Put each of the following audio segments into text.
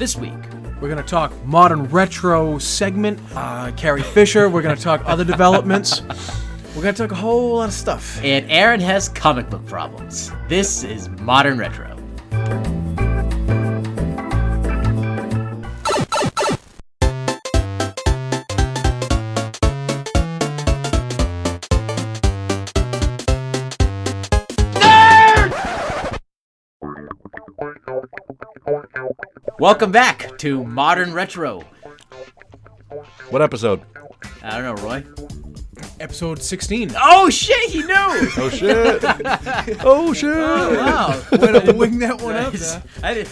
This week, we're going to talk modern retro segment, Carrie Fisher. We're going to talk other developments. We're going to talk a whole lot of stuff. And Aaron has comic book problems. This is Modern Retro. Welcome back to Modern Retro. What episode? I don't know, Roy. Episode 16. Oh shit, he knew! Oh shit! Oh shit! Oh, wow. Way to wing that one up.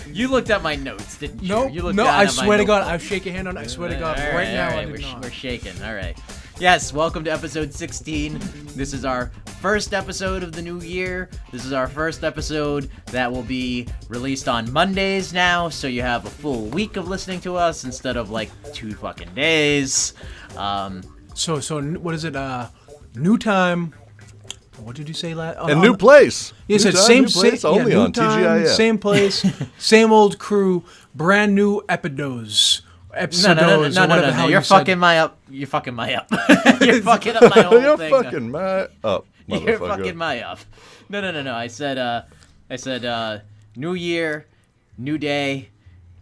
You looked at my notes, didn't you? Nope. You looked No, down I at my swear to God, notebook. I'll shake your hand on it. I swear to God, All right now I we're, did not. we're shaking. All right. Yes, welcome to episode 16. This is our first episode of the new year. This is our first episode that will be released on Mondays now, so you have a full week of listening to us instead of like 2 fucking days. So what is it? New time. What did you say last? And new place. You said New same place, only new on time, TGIF. Same place, same old crew, brand new episodes. No. You're fucking my up. You're fucking my up. You're fucking up my whole You're thing. fucking my up. You're fucking my up. No. I said, new year, new day,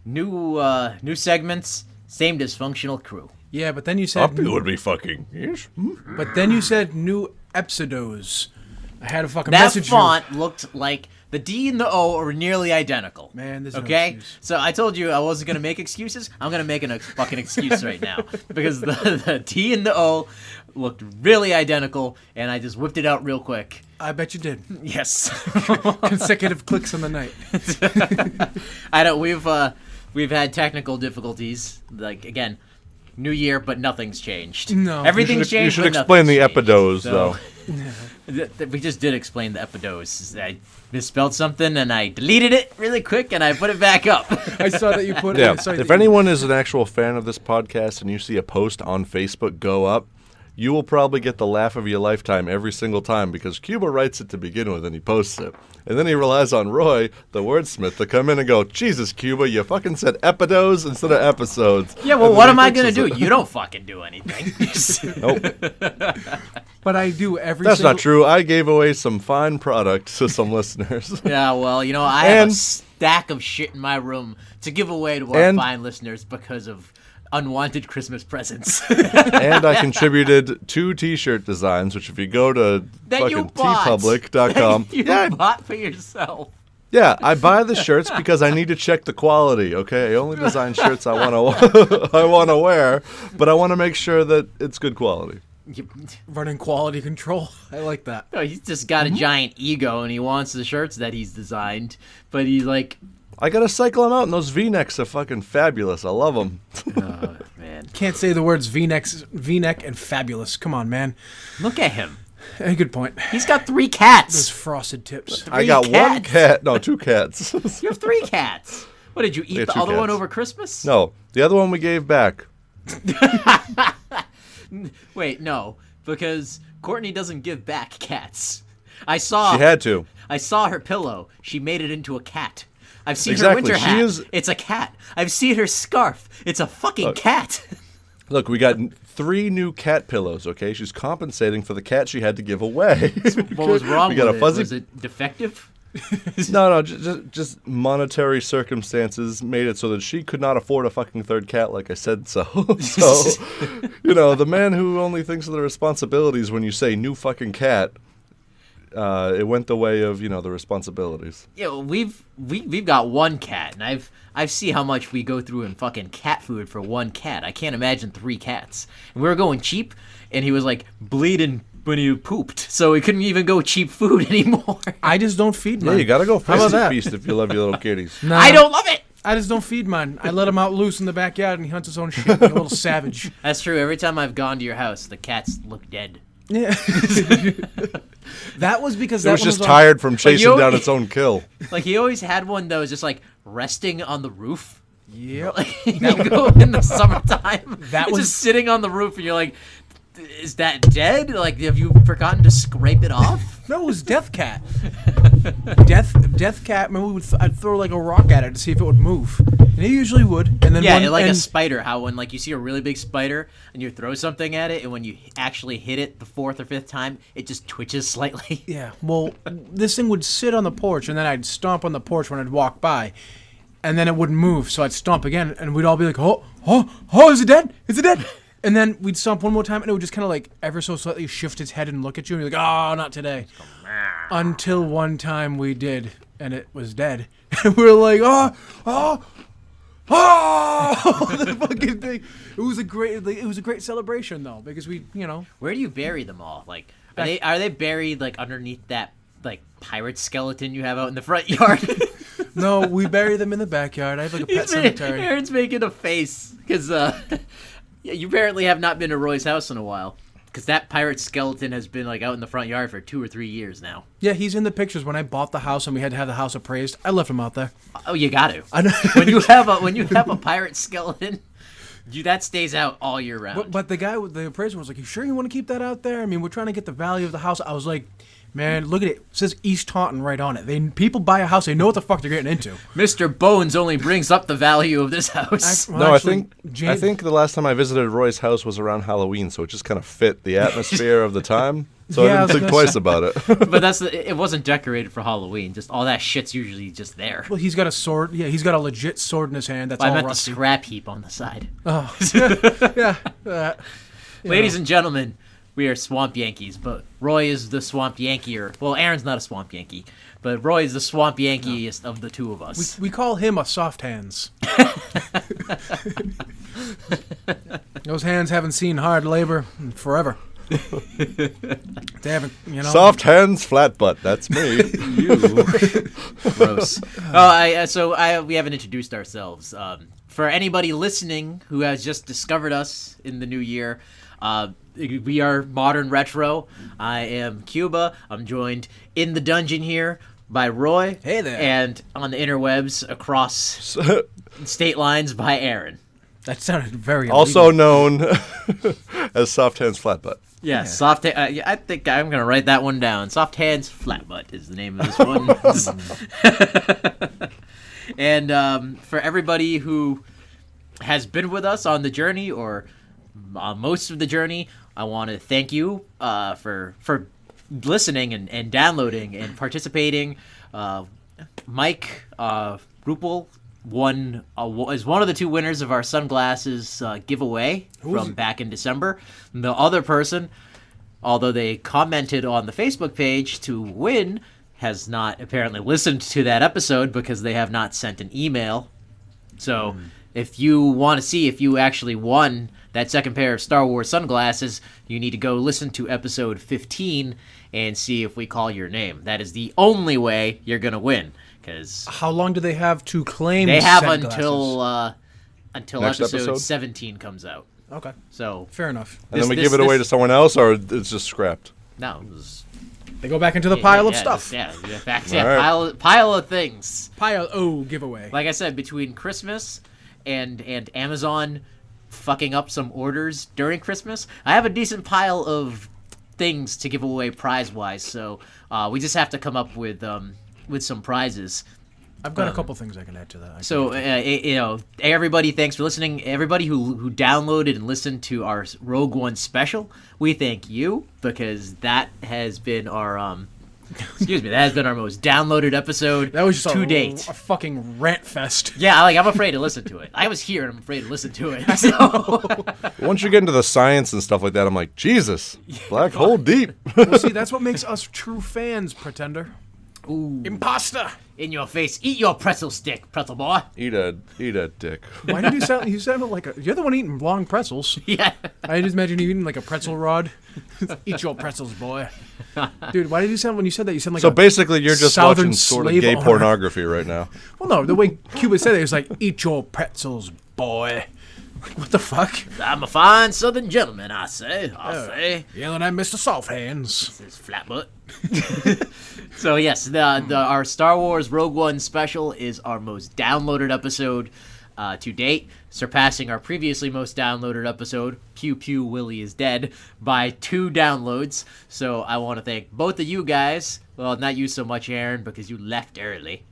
new segments, same dysfunctional crew. Yeah, but then you said. Up would be fucking. Yes. But then you said new episodes. I had a fucking That message. font looked like the D and the O are nearly identical. Man, there's no okay. excuse. So I told you I wasn't gonna make excuses. I'm gonna make a fucking excuse right now because the D and the O looked really identical, and I just whipped it out real quick. I bet you did. Yes. Consecutive clicks on the night. I don't. We've had technical difficulties. Like again, new year, but nothing's changed. No. Everything's changed. You should but explain the nothing's changed. epidos, So- though. We just did explain the epidos. I misspelled something and I deleted it really quick and I put it back up. I saw that you put Yeah. it. If anyone is an actual fan of this podcast and you see a post on Facebook go up, you will probably get the laugh of your lifetime every single time because Cuba writes it to begin with and he posts it. And then he relies on Roy, the wordsmith, to come in and go, Jesus, Cuba, you fucking said epidos instead of episodes. Yeah, well, And what then am he I going to fixes do? it. You don't fucking do anything. Nope. But I do every. That's single, not true. I gave away some fine product to some listeners. Yeah, well, I have a And- stack of shit in my room to give away to our fine listeners because of unwanted Christmas presents. And I contributed 2 T-shirt designs, which if you go to That you fucking bought. tpublic.com. You Yeah, bought for yourself. yeah, I buy the shirts because I need to check the quality, okay? I only design shirts I want to wear, but I want to make sure that it's good quality. running quality control. I like that. No, he's just got a giant ego and he wants the shirts that he's designed, but he's like, I got to cycle them out, and those V-necks are fucking fabulous. I love them. oh, man. Can't say the words V-neck and fabulous. Come on, man. Look at him. Hey, good point. He's got 3 Those cats. frosted tips. I got cats. 1 cat. No, 2 cats. You have 3 cats. What, did you eat Yeah, the 2 other one cats. over Christmas? No, the other one we gave back. Wait, no, because Courtney doesn't give back cats. I saw She had to. I saw her pillow. She made it into a cat. I've seen Exactly, her winter she hat. is- It's a cat. I've seen her scarf. It's a fucking cat. Look, we got 3 new cat pillows, okay? She's compensating for the cat she had to give away. What was wrong We got with a it? fuzzy- Was it defective? No, just monetary circumstances made it so that she could not afford a fucking 3rd cat, like I said so. So, the man who only thinks of the responsibilities when you say new fucking cat, it went the way of, the responsibilities. Yeah, well, we've got 1 cat, and I've seen how much we go through in fucking cat food for 1 cat. I can't imagine 3 cats. And we were going cheap, and he was like bleeding when he pooped, so we couldn't even go cheap food anymore. I just don't feed mine. Yeah, you gotta go How about feast that? feast if you love your little kitties. Nah, I don't love it. I just don't feed mine. I let him out loose in the backyard and he hunts his own shit like a little savage. That's true. Every time I've gone to your house, the cats look dead. Yeah. That was because It that was one just on- tired from chasing you- down its own kill. Like he always had one that was just like resting on the roof. Yep. Like, you go in the summertime. That it's was- just sitting on the roof, and you're like, Is that dead? Like, have you forgotten to scrape it off? No, it was Death Cat. Death Cat. Remember, I'd throw like a rock at it to see if it would move, and it usually would. And then a spider. How when like you see a really big spider and you throw something at it, and when you actually hit it the 4th or 5th time, it just twitches slightly. Yeah. Well, this thing would sit on the porch, and then I'd stomp on the porch when I'd walk by, and then it wouldn't move. So I'd stomp again, and we'd all be like, "Oh, is it dead? Is it dead?" And then we'd stomp one more time, and it would just kind of like ever so slightly shift its head and look at you, and you're like, "Oh, not today." Until one time we did, and it was dead. And we were like, the fucking thing. It was a great celebration though, because we, Where do you bury them all? Like, are they buried like underneath that like pirate skeleton you have out in the front yard? No, we bury them in the backyard. I have like a pet cemetery. Aaron's making a face because you apparently have not been to Roy's house in a while. Because that pirate skeleton has been like out in the front yard for 2 or 3 years now. Yeah, he's in the pictures. When I bought the house and we had to have the house appraised, I left him out there. Oh, you got to. I know. when you have a pirate skeleton, that stays out all year round. But the guy with the appraiser was like, "You sure you want to keep that out there? I mean, we're trying to get the value of the house." I was like, "Man, look at it. It says East Taunton right on it. People buy a house, they know what the fuck they're getting into." Mr. Bones only brings up the value of this house. I think the last time I visited Roy's house was around Halloween, so it just kind of fit the atmosphere of the time. So I didn't think twice about it. But it wasn't decorated for Halloween. Just all that shit's usually just there. Well, he's got a sword. Yeah, he's got a legit sword in his hand. That's I all meant rusty. the scrap heap on the side. Oh, yeah. Ladies and gentlemen, we are Swamp Yankees, but Roy is the Swamp Yankeer. Well, Aaron's not a Swamp Yankee, but Roy is the Swamp Yankeest of the two of us. We call him a soft hands. Those hands haven't seen hard labor in forever. They haven't, Soft hands, flat butt. That's me. You. Gross. We haven't introduced ourselves. For anybody listening who has just discovered us in the new year, we are Modern Retro. I am Cuba. I'm joined in the dungeon here by Roy. Hey there. And on the interwebs across state lines by Aaron. That sounded very illegal. Also known as Soft Hands Flat Butt. Yeah, soft. I think I'm gonna write that one down. Soft Hands Flat Butt is the name of this one. And for everybody who has been with us on the journey or most of the journey, I want to thank you for listening and downloading and participating. Mike Rupel is one of the 2 winners of our sunglasses giveaway from back in December. And the other person, although they commented on the Facebook page to win, has not apparently listened to that episode because they have not sent an email. So if you want to see if you actually won that second pair of Star Wars sunglasses, you need to go listen to episode 15 and see if we call your name. That is the only way you're going to win. Because how long do they have to claim? They have said until Next episode episode? 17 comes out. Okay, So fair enough. And then we give it away to someone else, or it's just scrapped? No, it was, They go back into the pile of stuff. pile of things. Giveaway. Like I said, between Christmas and Amazon fucking up some orders during Christmas, I have a decent pile of things to give away prize-wise. So we just have to come up with some prizes. I've got a couple things I can add to that. Everybody, thanks for listening. Everybody who downloaded and listened to our Rogue One special, we thank you because that has been our that has been our most downloaded episode That was just to date. A fucking rant fest. Yeah, I'm afraid to listen to it. I was here and I'm afraid to listen to it. So. Once you get into the science and stuff like that, I'm like, Jesus, black hole deep. Well, see, that's what makes us true fans, Pretender. Ooh. Imposter! In your face. Eat your pretzel stick, pretzel boy. Eat a dick. Why did you sounded like you're the one eating long pretzels. Yeah. I just imagine you eating like a pretzel rod. Eat your pretzels, boy. Dude, why did you sound, when you said that, you sound like So basically, you're just Southern watching sort of slave gay owner. pornography right now. Well, no, the way Cuba said it was like, eat your pretzels, boy. What the fuck? I'm a fine southern gentleman, I say. Yelling at Mr. Soft Hands. This is flat butt. So yes, our Star Wars Rogue One special is our most downloaded episode. to date, surpassing our previously most downloaded episode, Pew Pew Willie is Dead, by 2 downloads. So I want to thank both of you guys. Well, not you so much, Aaron, because you left early.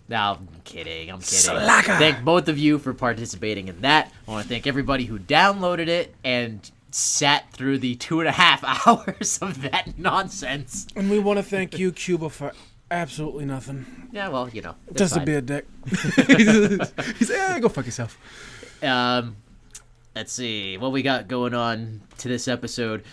No, I'm kidding. Slacker. Thank both of you for participating in that. I want to thank everybody who downloaded it and sat through the 2.5 hours of that nonsense. And we want to thank you, Cuba, for absolutely nothing. Yeah, well, you know. Just fine. to be a dick. He's like, go fuck yourself. Let's see what we got going on to this episode.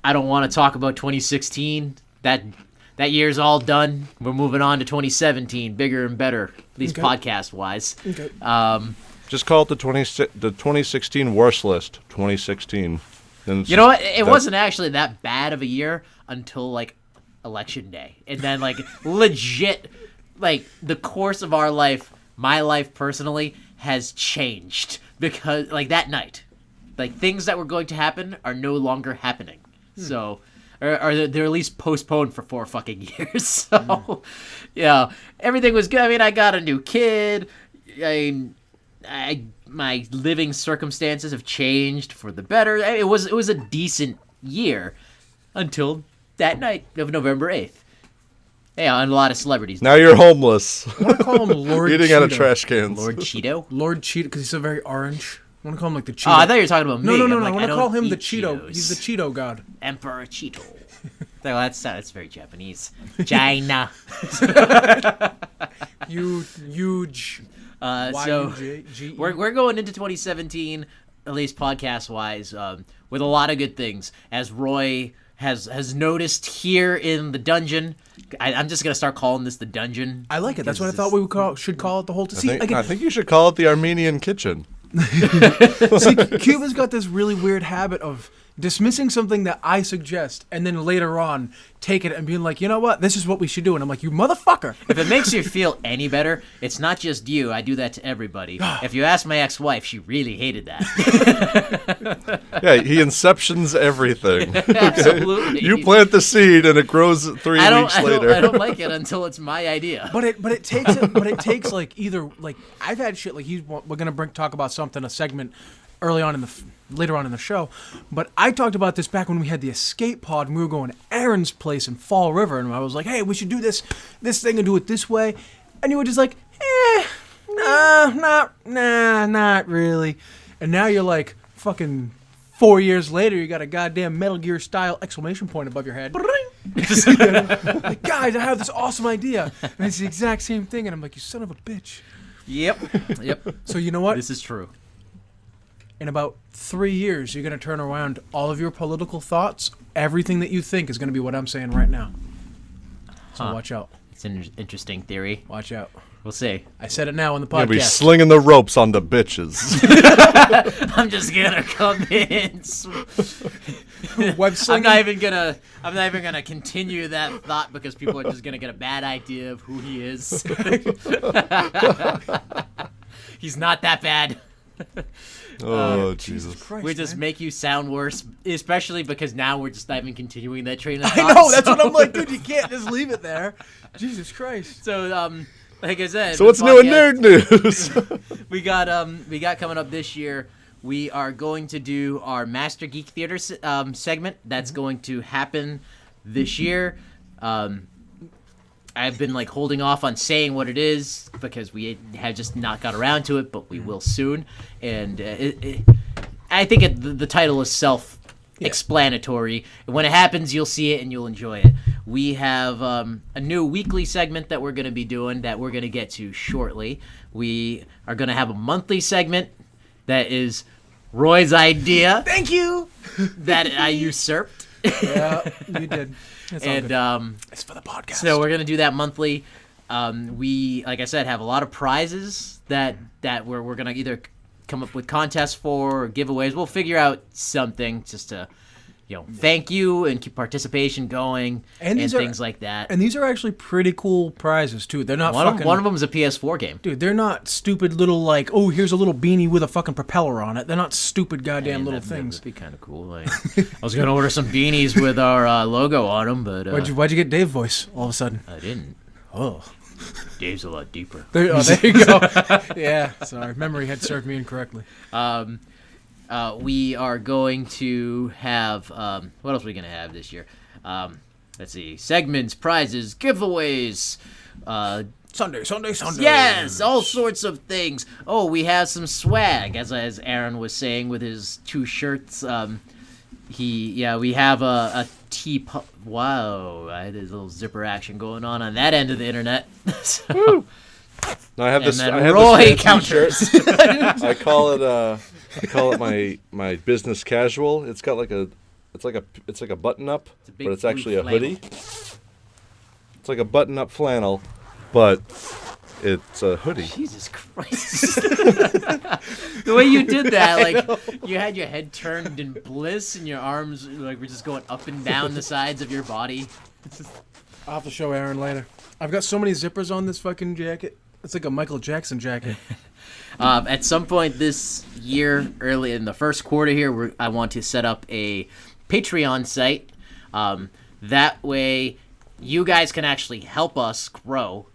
I don't want to talk about 2016. That year's all done. We're moving on to 2017, bigger and better, at least podcast-wise. Okay. Just call it the 2016 worst list. 2016. You know what? It wasn't actually that bad of a year until, like, Election Day. And then, like, legit, like, the course of our life, my life personally, has changed. Because, like, that night, like, things that were going to happen are no longer happening. So... Or they're at least postponed for 4 fucking years. So, yeah, everything was good. I mean, I got a new kid. My living circumstances have changed for the better. It was a decent year until that night of November 8th. Yeah, and a lot of celebrities. Now you're homeless. I want to call him Lord Eating Cheeto. out of trash cans. Lord Cheeto? Lord Cheeto, because he's so very orange. I want to call him like the Cheeto. Oh, I thought you were talking about me. No. I'm I like, want to don't call him eat the Cheeto. Cheetos. He's the Cheeto god. Emperor Cheeto. Well, that's very Japanese. China. Huge. So Y-U-G-E. we're going into 2017, at least podcast-wise, with a lot of good things. As Roy has noticed here in the dungeon, I'm just gonna start calling this the dungeon. I like it. That's what I thought we should call it the whole time. I think you should call it the Armenian kitchen. See, Cuba's got this really weird habit of dismissing something that I suggest and then later on take it and being like, you know what, this is what we should do. And I'm like, you motherfucker. If it makes you feel any better, it's not just you. I do that to everybody. If you ask my ex-wife, she really hated that. Yeah, he inceptions everything. Absolutely. You plant the seed and it grows 3 weeks later. I don't like it until it's my idea. But it takes like either like I've had shit like we're gonna talk about something, a segment early on later on in the show, but I talked about this back when we had the escape pod and we were going to Aaron's place in Fall River, and I was like, hey, we should do this thing and do it this way, and you were just like, not really, and now you're like fucking 4 years later, you got a goddamn Metal Gear style exclamation point above your head. Like, guys, I have this awesome idea, and it's the exact same thing, and I'm like, you son of a bitch. Yep. So you know what? This is true. In about 3 years, you're going to turn around all of your political thoughts. Everything that you think is going to be what I'm saying right now. So watch out. It's an interesting theory. Watch out. We'll see. I said it now on the You'll be podcast. slinging the ropes on the bitches. I'm just gonna come in. Web I'm slinging? not even gonna continue that thought because people are just gonna get a bad idea of who he is. He's not that bad. Oh, Jesus. Christ, We just man. make you sound worse, especially because now we're just not even continuing that train of thought. I know, that's what I'm like, dude, you can't just leave it there. Jesus Christ. So, like I said, So what's new in nerd news? we got coming up this year. We are going to do our Master Geek Theater segment. That's going to happen this year. I've been like holding off on saying what it is because we have just not got around to it, but we will soon. And I think the title is self-explanatory. When it happens, you'll see it and you'll enjoy it. We have a new weekly segment that we're going to be doing that we're going to get to shortly. We are going to have a monthly segment that is Roy's idea. Thank you. That I usurped. Yeah, you did. It's all good. And It's for the podcast. so we're gonna do that monthly. We, like I said, have a lot of prizes that we're gonna either come up with contests for or giveaways. We'll figure out something just to, thank you and keep participation going and things like that. And these are actually pretty cool prizes, too. They're not One of them is a PS4 game. Dude, they're not stupid little, like, oh, here's a little beanie with a fucking propeller on it. They're not stupid goddamn little things. That'd be kind of cool. Like, I was gonna order some beanies with our logo on them, but Why'd you get Dave voice all of a sudden? I didn't. Oh. Dave's a lot deeper. There you go. Yeah, sorry. Memory had served me incorrectly. We are going to have what else are we gonna have this year? Let's see, segments, prizes, giveaways. Sunday. Yes, all sorts of things. Oh, we have some swag, as Aaron was saying with his 2 shirts. We have a teapot. Wow, there's a little zipper action going on that end of the internet. So, now I have this. and then I have Roy this counters. I call it my business casual. It's got like a button up, big but it's actually a blue flannel. hoodie. It's like a button up flannel, but it's a hoodie. Jesus Christ. The way you did that, like, you had your head turned in bliss and your arms, like, were just going up and down the sides of your body. I'll have to show Aaron later. I've got so many zippers on this fucking jacket. It's like a Michael Jackson jacket. At some point this year, early in the first quarter here, I want to set up a Patreon site. That way, you guys can actually help us grow.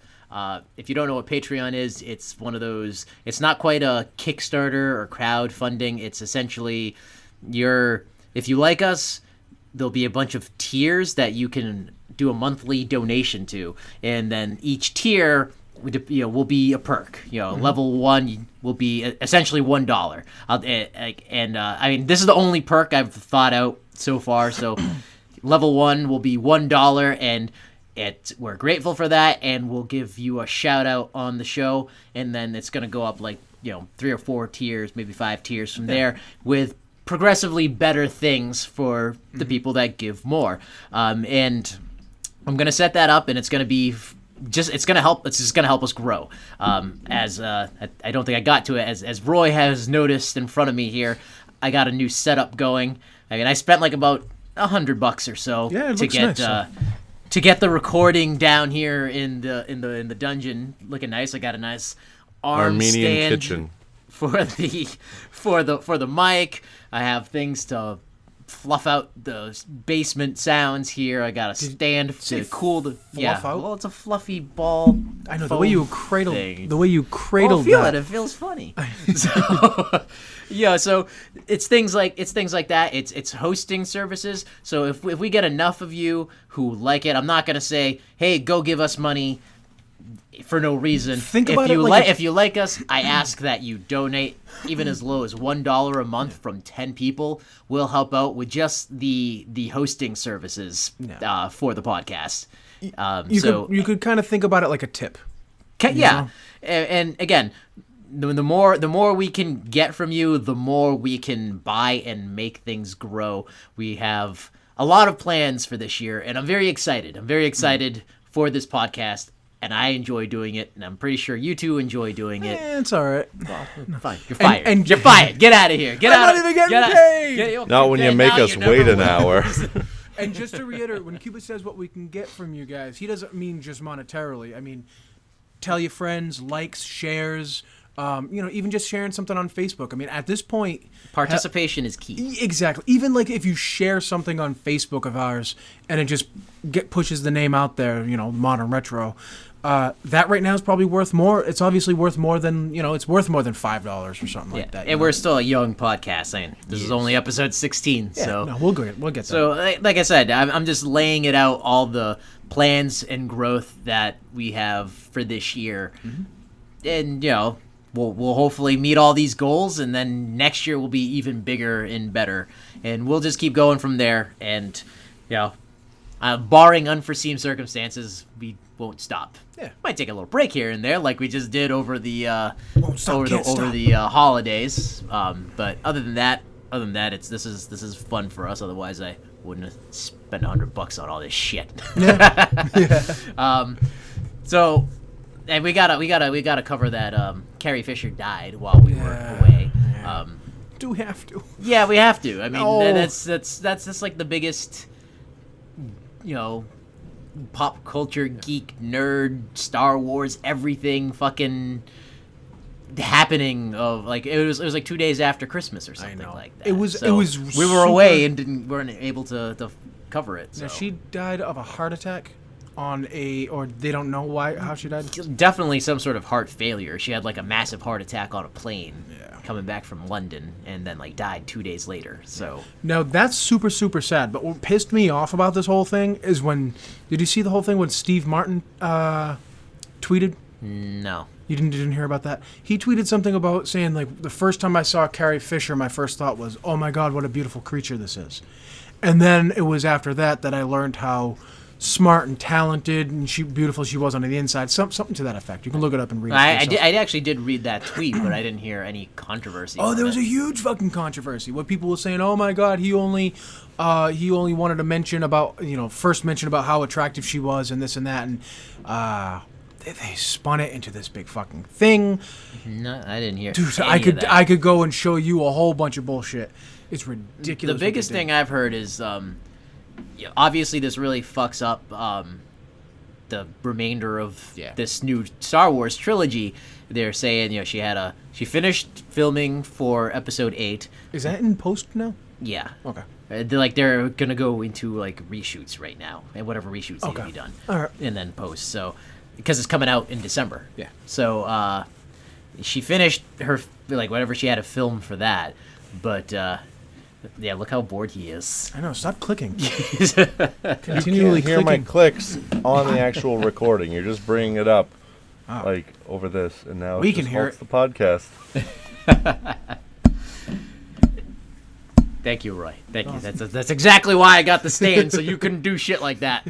If you don't know what Patreon is, it's one of those. It's not quite a Kickstarter or crowdfunding. It's essentially if you like us, there'll be a bunch of tiers that you can do a monthly donation to, and then each tier will be a perk. Level 1 will be essentially $1. I mean, this is the only perk I've thought out so far. So level 1 will be $1, and we're grateful for that, and we'll give you a shout out on the show, and then it's going to go up 3 or 4 tiers, maybe 5 tiers from there, with progressively better things for the people that give more. And I'm going to set that up, and it's going to be it's going to help. It's just going to help us grow. I don't think I got to it as Roy has noticed in front of me here. I got a new setup going. I mean, I spent about $100 or so to get the recording down here in the dungeon looking nice. I got a nice Armenian stand kitchen for the mic. I have things to fluff out the basement sounds here. I got a stand to cool the out? Well, it's a fluffy ball. I know the way you cradled thing. The way you cradled feel that. it feels funny. So it's things like that. It's hosting services. So if we get enough of you who like it, I'm not gonna say, hey, go give us money for no reason. Think about it if you like us, I ask that you donate even as low as $1 a month from 10 people. Will help out with just the hosting services for the podcast. You could kind of think about it like a tip. Yeah, and again, the more we can get from you, the more we can buy and make things grow. We have a lot of plans for this year, and I'm very excited. For this podcast. And I enjoy doing it, and I'm pretty sure you two enjoy doing it. It's all right. Fine. You're fired. You're fired. Get out of here. I'm not even getting paid. Not when you make us wait an hour. And just to reiterate, when Cuba says what we can get from you guys, he doesn't mean just monetarily. I mean, tell your friends, likes, shares, even just sharing something on Facebook. I mean, at this point, participation is key. Exactly. Even if you share something on Facebook of ours and it just pushes the name out there, Modern Retro, that right now is probably worth more. It's obviously worth more than, it's worth more than $5 or something like that. And we're still a young podcast. I mean, this is only episode 16. Yeah, so no, we'll get there. So, like I said, I'm just laying it out, all the plans and growth that we have for this year. Mm-hmm. And, we'll hopefully meet all these goals, and then next year will be even bigger and better. And we'll just keep going from there. And, barring unforeseen circumstances, we won't stop. Yeah. Might take a little break here and there, like we just did over the holidays. But other than that, this is fun for us. Otherwise, I wouldn't have spent $100 on all this shit. Yeah. So, and we gotta cover that. Carrie Fisher died while we were away. Do we have to? Yeah, we have to. I mean, that's like the biggest, pop culture geek nerd Star Wars everything fucking happening of it was like 2 days after Christmas or something like that. It was we were away and weren't able to cover it. So. Now, she died of a heart attack. on or they don't know how she died? Definitely some sort of heart failure. She had like a massive heart attack on a plane coming back from London, and then like died 2 days later. So now that's super, super sad. But what pissed me off about this whole thing is did you see the whole thing when Steve Martin tweeted? No. You didn't hear about that? He tweeted something about saying, like, the first time I saw Carrie Fisher, my first thought was, oh my God, what a beautiful creature this is. And then it was after that I learned how smart and talented and beautiful she was on the inside. Something to that effect. You can look it up and read it. I actually did read that tweet, but I didn't hear any controversy. Oh, there was a huge fucking controversy. What people were saying, oh my God, he only wanted to mention about, first mention about how attractive she was and this and that. And, they spun it into this big fucking thing. No, I didn't hear. Dude, I could go and show you a whole bunch of bullshit. It's ridiculous. The biggest thing I've heard is, obviously this really fucks up the remainder of this new Star Wars trilogy. They're saying, she finished filming for Episode 8. Is that in post now? Yeah. Okay. They're gonna go into like reshoots right now, and whatever reshoots need to be done, all right, and then post. So. Because it's coming out in December. Yeah. So she finished her, like, whatever she had to film for that. But, look how bored he is. I know. Stop clicking. Continually hear my clicks on the actual recording. You're just bringing it up, like, over this. And now we can hear it. The podcast. Thank you, Roy. Thank you. That's exactly why I got the stand, so you couldn't do shit like that.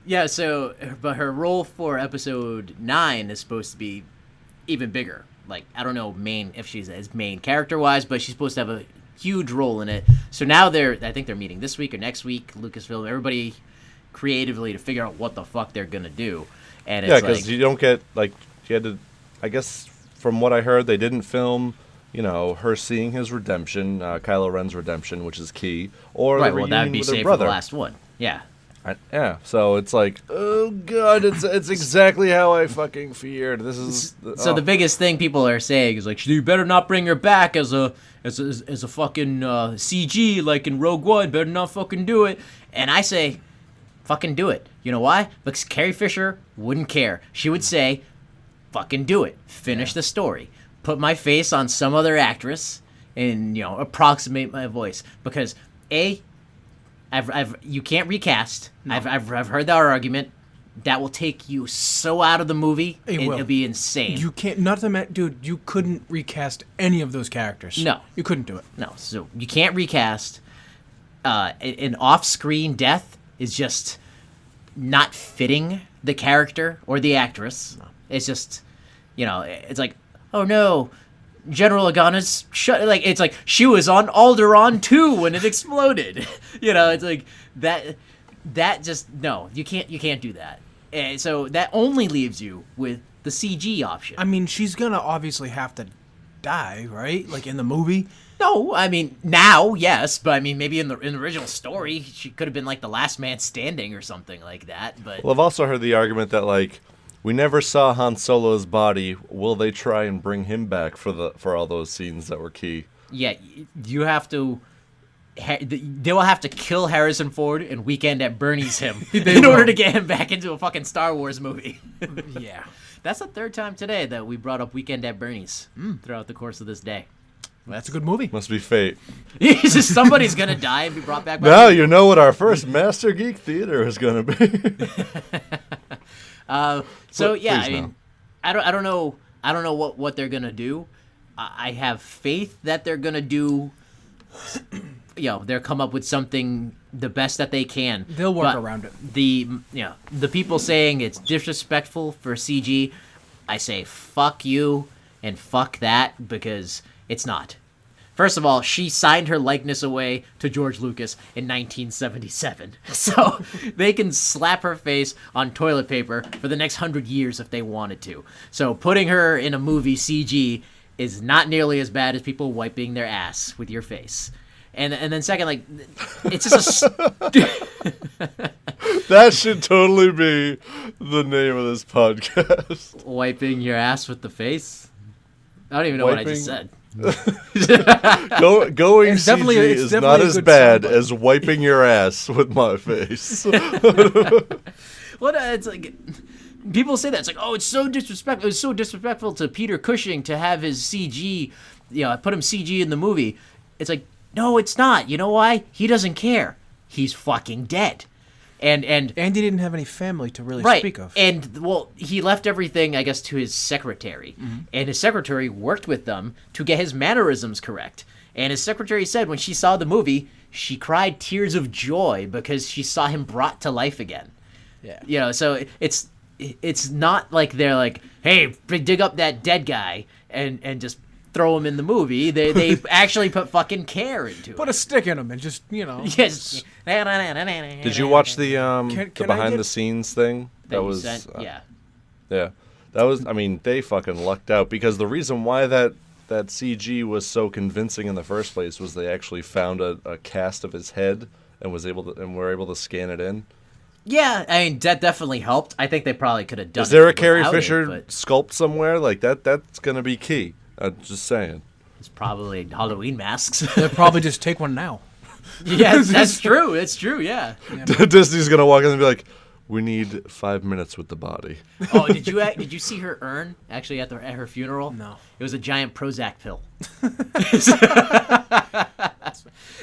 Yeah, but her role for Episode 9 is supposed to be even bigger. Like, I don't know if she's as main character-wise, but she's supposed to have a huge role in it. So now I think they're meeting this week or next week, Lucasfilm, everybody creatively to figure out what the fuck they're going to do. And it's because you don't get, like, you had to, I guess, from what I heard, they didn't film, her seeing his redemption, Kylo Ren's redemption, which is key, or the reunion that would be with her saved brother. For the last one. Yeah. So it's like, oh God, it's exactly how I fucking feared. This is the biggest thing people are saying is like, you better not bring her back as a fucking CG like in Rogue One. Better not fucking do it. And I say, fucking do it. You know why? Because Carrie Fisher wouldn't care. She would say, fucking do it. Finish the story. Put my face on some other actress and approximate my voice because you can't recast. No. I've heard that argument. That will take you so out of the movie. It'll be insane. You can't. Dude, you couldn't recast any of those characters. No, you couldn't do it. No, so you can't recast. An off-screen death is just not fitting the character or the actress. No. It's just, it's like, oh no. General Organa's it's like she was on Alderaan 2 when it exploded. It's like that just no, you can't do that. And so that only leaves you with the CG option. I mean, she's gonna obviously have to die, right? Like in the movie. No, I mean now, yes, but I mean maybe in the original story she could have been like the last man standing or something like that. But I've also heard the argument that like, we never saw Han Solo's body. Will they try and bring him back for all those scenes that were key? Yeah, you have to. They will have to kill Harrison Ford and Weekend at Bernie's him in order to get him back into a fucking Star Wars movie. Yeah, that's the third time today that we brought up Weekend at Bernie's throughout the course of this day. Well, that's a good movie. Must be fate. Somebody's gonna die and be brought back. Now you know what our first Master Geek Theater is gonna be. So yeah, I mean, I don't know what they're gonna do. I have faith that they're gonna do. They'll come up with something the best that they can. They'll work around it. The people saying it's disrespectful for CG, I say fuck you and fuck that because it's not. First of all, she signed her likeness away to George Lucas in 1977. So they can slap her face on toilet paper for the next 100 years if they wanted to. So putting her in a movie CG is not nearly as bad as people wiping their ass with your face. And then second, like, it's just That should totally be the name of this podcast. Wiping your ass with the face? I don't even know what I just said. Going It's CG definitely is not a as good bad soundbite. as wiping your ass with my face. Well, it's like people say that it's like, oh, it's so disrespectful. It was so disrespectful to Peter Cushing to have his CG, put him CG in the movie. It's like, no, it's not. You know why? He doesn't care. He's fucking dead. And he didn't have any family to really right. speak of. And well, he left everything, I guess, to his secretary, and his secretary worked with them to get his mannerisms correct. And his secretary said when she saw the movie, she cried tears of joy because she saw him brought to life again. Yeah. So it's not like they're like, hey, dig up that dead guy and just throw him in the movie. They actually put fucking care into it. Put a stick in him and just, Yes. Did you watch the Can I behind get- the scenes thing? That you sent? Yeah. Yeah. That was, I mean, they fucking lucked out because the reason why that CG was so convincing in the first place was they actually found a cast of his head and were able to scan it in. Yeah, I mean, that definitely helped. I think they probably could have done it. Is there a Carrie without it, Fisher but sculpt somewhere? Like that's going to be key. I'm just saying. it's probably Halloween masks. They'll probably just take one now. Yes, that's true. It's true, yeah. Disney's going to walk in and be like, we need 5 minutes with the body. Oh, did you see her urn actually at her funeral? No. It was a giant Prozac pill.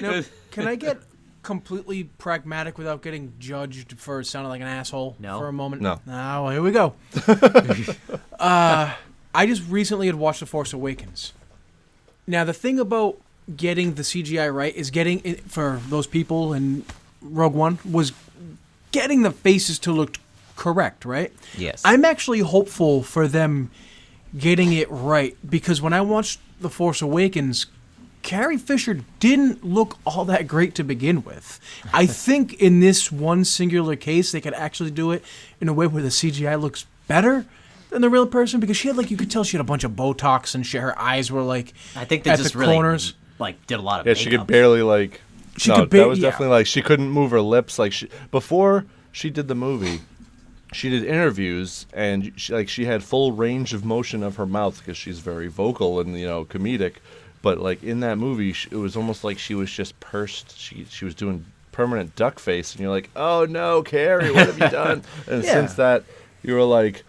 Now, can I get completely pragmatic without getting judged for sounding like an asshole for a moment? No. Ah, well, here we go. I just recently had watched The Force Awakens. Now, the thing about getting the CGI right is getting it, for those people in Rogue One, was getting the faces to look correct, right? Yes. I'm actually hopeful for them getting it right because when I watched The Force Awakens, Carrie Fisher didn't look all that great to begin with. I think in this one singular case, they could actually do it in a way where the CGI looks better than the real person because she had, like, you could tell she had a bunch of Botox and shit. Her eyes were, like, I think they at just the really corners. did a lot of Yeah, makeup. she could barely like. She no, could that was yeah. definitely like she couldn't move her lips. Like before she did the movie, she did interviews and she had full range of motion of her mouth because she's very vocal and comedic. But like in that movie, it was almost like she was just pursed. She was doing permanent duck face, and you're like, oh no, Carrie, what have you done? And Yeah. since that, you were like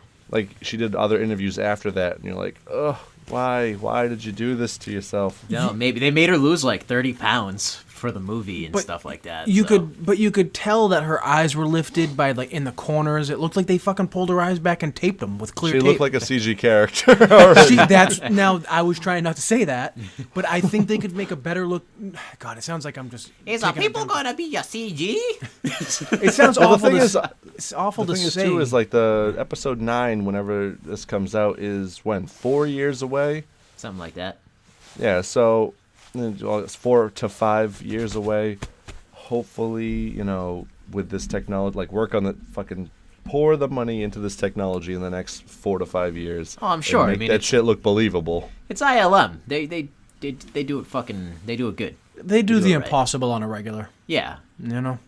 she did other interviews after that, and you're like, oh. Why did you do this to yourself? No, maybe they made her lose like 30 pounds for the movie and But stuff like that. You so. you could tell that her eyes were lifted by like in the corners. It looked like they fucking pulled her eyes back and taped them with clear She tape. looked like a CG character. already. Now I was trying not to say that, but I think they could make a better look. God, it sounds like I'm just. Is taking people it- gonna be a CG? It sounds Well, the awful. thing To, is- it's awful The to thing is say. too is like the episode 9, whenever this comes out, is when 4 years away. Something like that. Yeah, so it's 4 to 5 years away. Hopefully, with this technology, like work on the fucking pour the money into this technology in the next 4 to 5 years. Oh, I'm sure. And I make mean, that it's- shit look believable. It's ILM. They do it fucking. They do it good. they do do the it right. impossible on a regular. Yeah.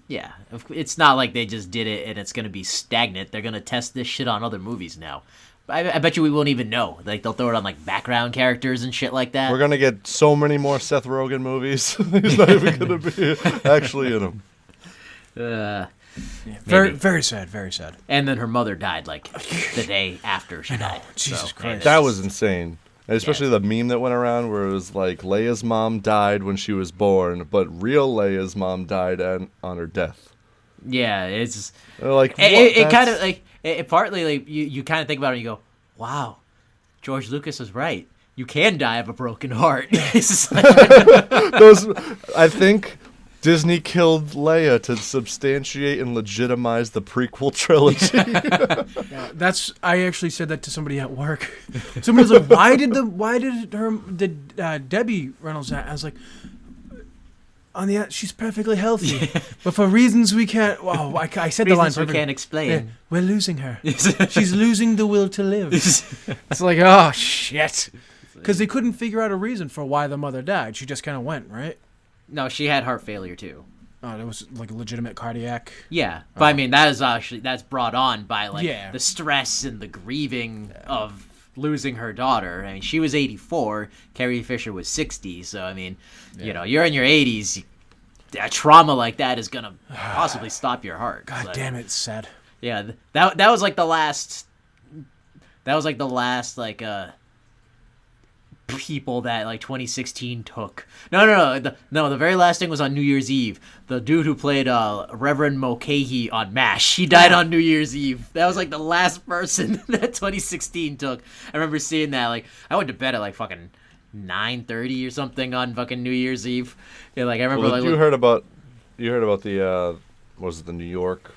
Yeah. It's not like they just did it and it's gonna be stagnant. They're gonna test this shit on other movies now. I bet you we won't even know. Like they'll throw it on like background characters and shit like that. We're gonna get so many more Seth Rogen movies. He's not even gonna be actually in them. Very, Maybe. very sad. Very sad. And then her mother died like the day after she died. Jesus So, Christ. That was insane. And especially the meme that went around where it was like Leia's mom died when she was born, but real Leia's mom died on her death. Yeah, it's They're like, it what? kind of like it partly like you kind of think about it and you go, wow, George Lucas was right. You can die of a broken heart. It's just like, I think Disney killed Leia to substantiate and legitimize the prequel trilogy. I actually said that to somebody at work. Somebody was like, "Why did Debbie Reynolds?" I was like, she's perfectly healthy, but for reasons we can't. Wow, I said the line reasons we perfectly. can't explain. Yeah, we're losing her. She's losing the will to live. It's like, oh shit, because they couldn't figure out a reason for why the mother died. She just kind of went, right? No, she had heart failure too. Oh, that was like a legitimate cardiac. Yeah, but I mean that's brought on by like Yeah. the stress and the grieving of losing her daughter. I mean, she was 84, Carrie Fisher was 60, so I mean, you know, you're in your 80s, a trauma like that is gonna possibly stop your heart. God damn it, it's sad. Yeah, that was like the last. That was like the last people that like 2016 took. No. The very last thing was on New Year's Eve. The dude who played Reverend Mulcahy on MASH, he died on New Year's Eve. That was like the last person that 2016 took. I remember seeing that. Like, I went to bed at like fucking 9:30 or something on fucking New Year's Eve. Yeah, like I remember. Well, you heard about the what was it, the New York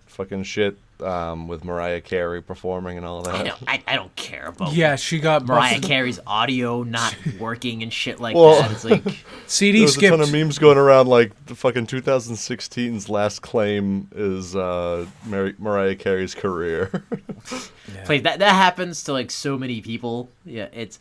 fucking shit with Mariah Carey performing and all that. I don't care about. Yeah, she got Mariah busted. Carey's audio not working and shit like that. It's like CD There's skipped. a ton of memes going around like the fucking 2016's last claim is Mariah Carey's career. Like that happens to like so many people. Yeah, it's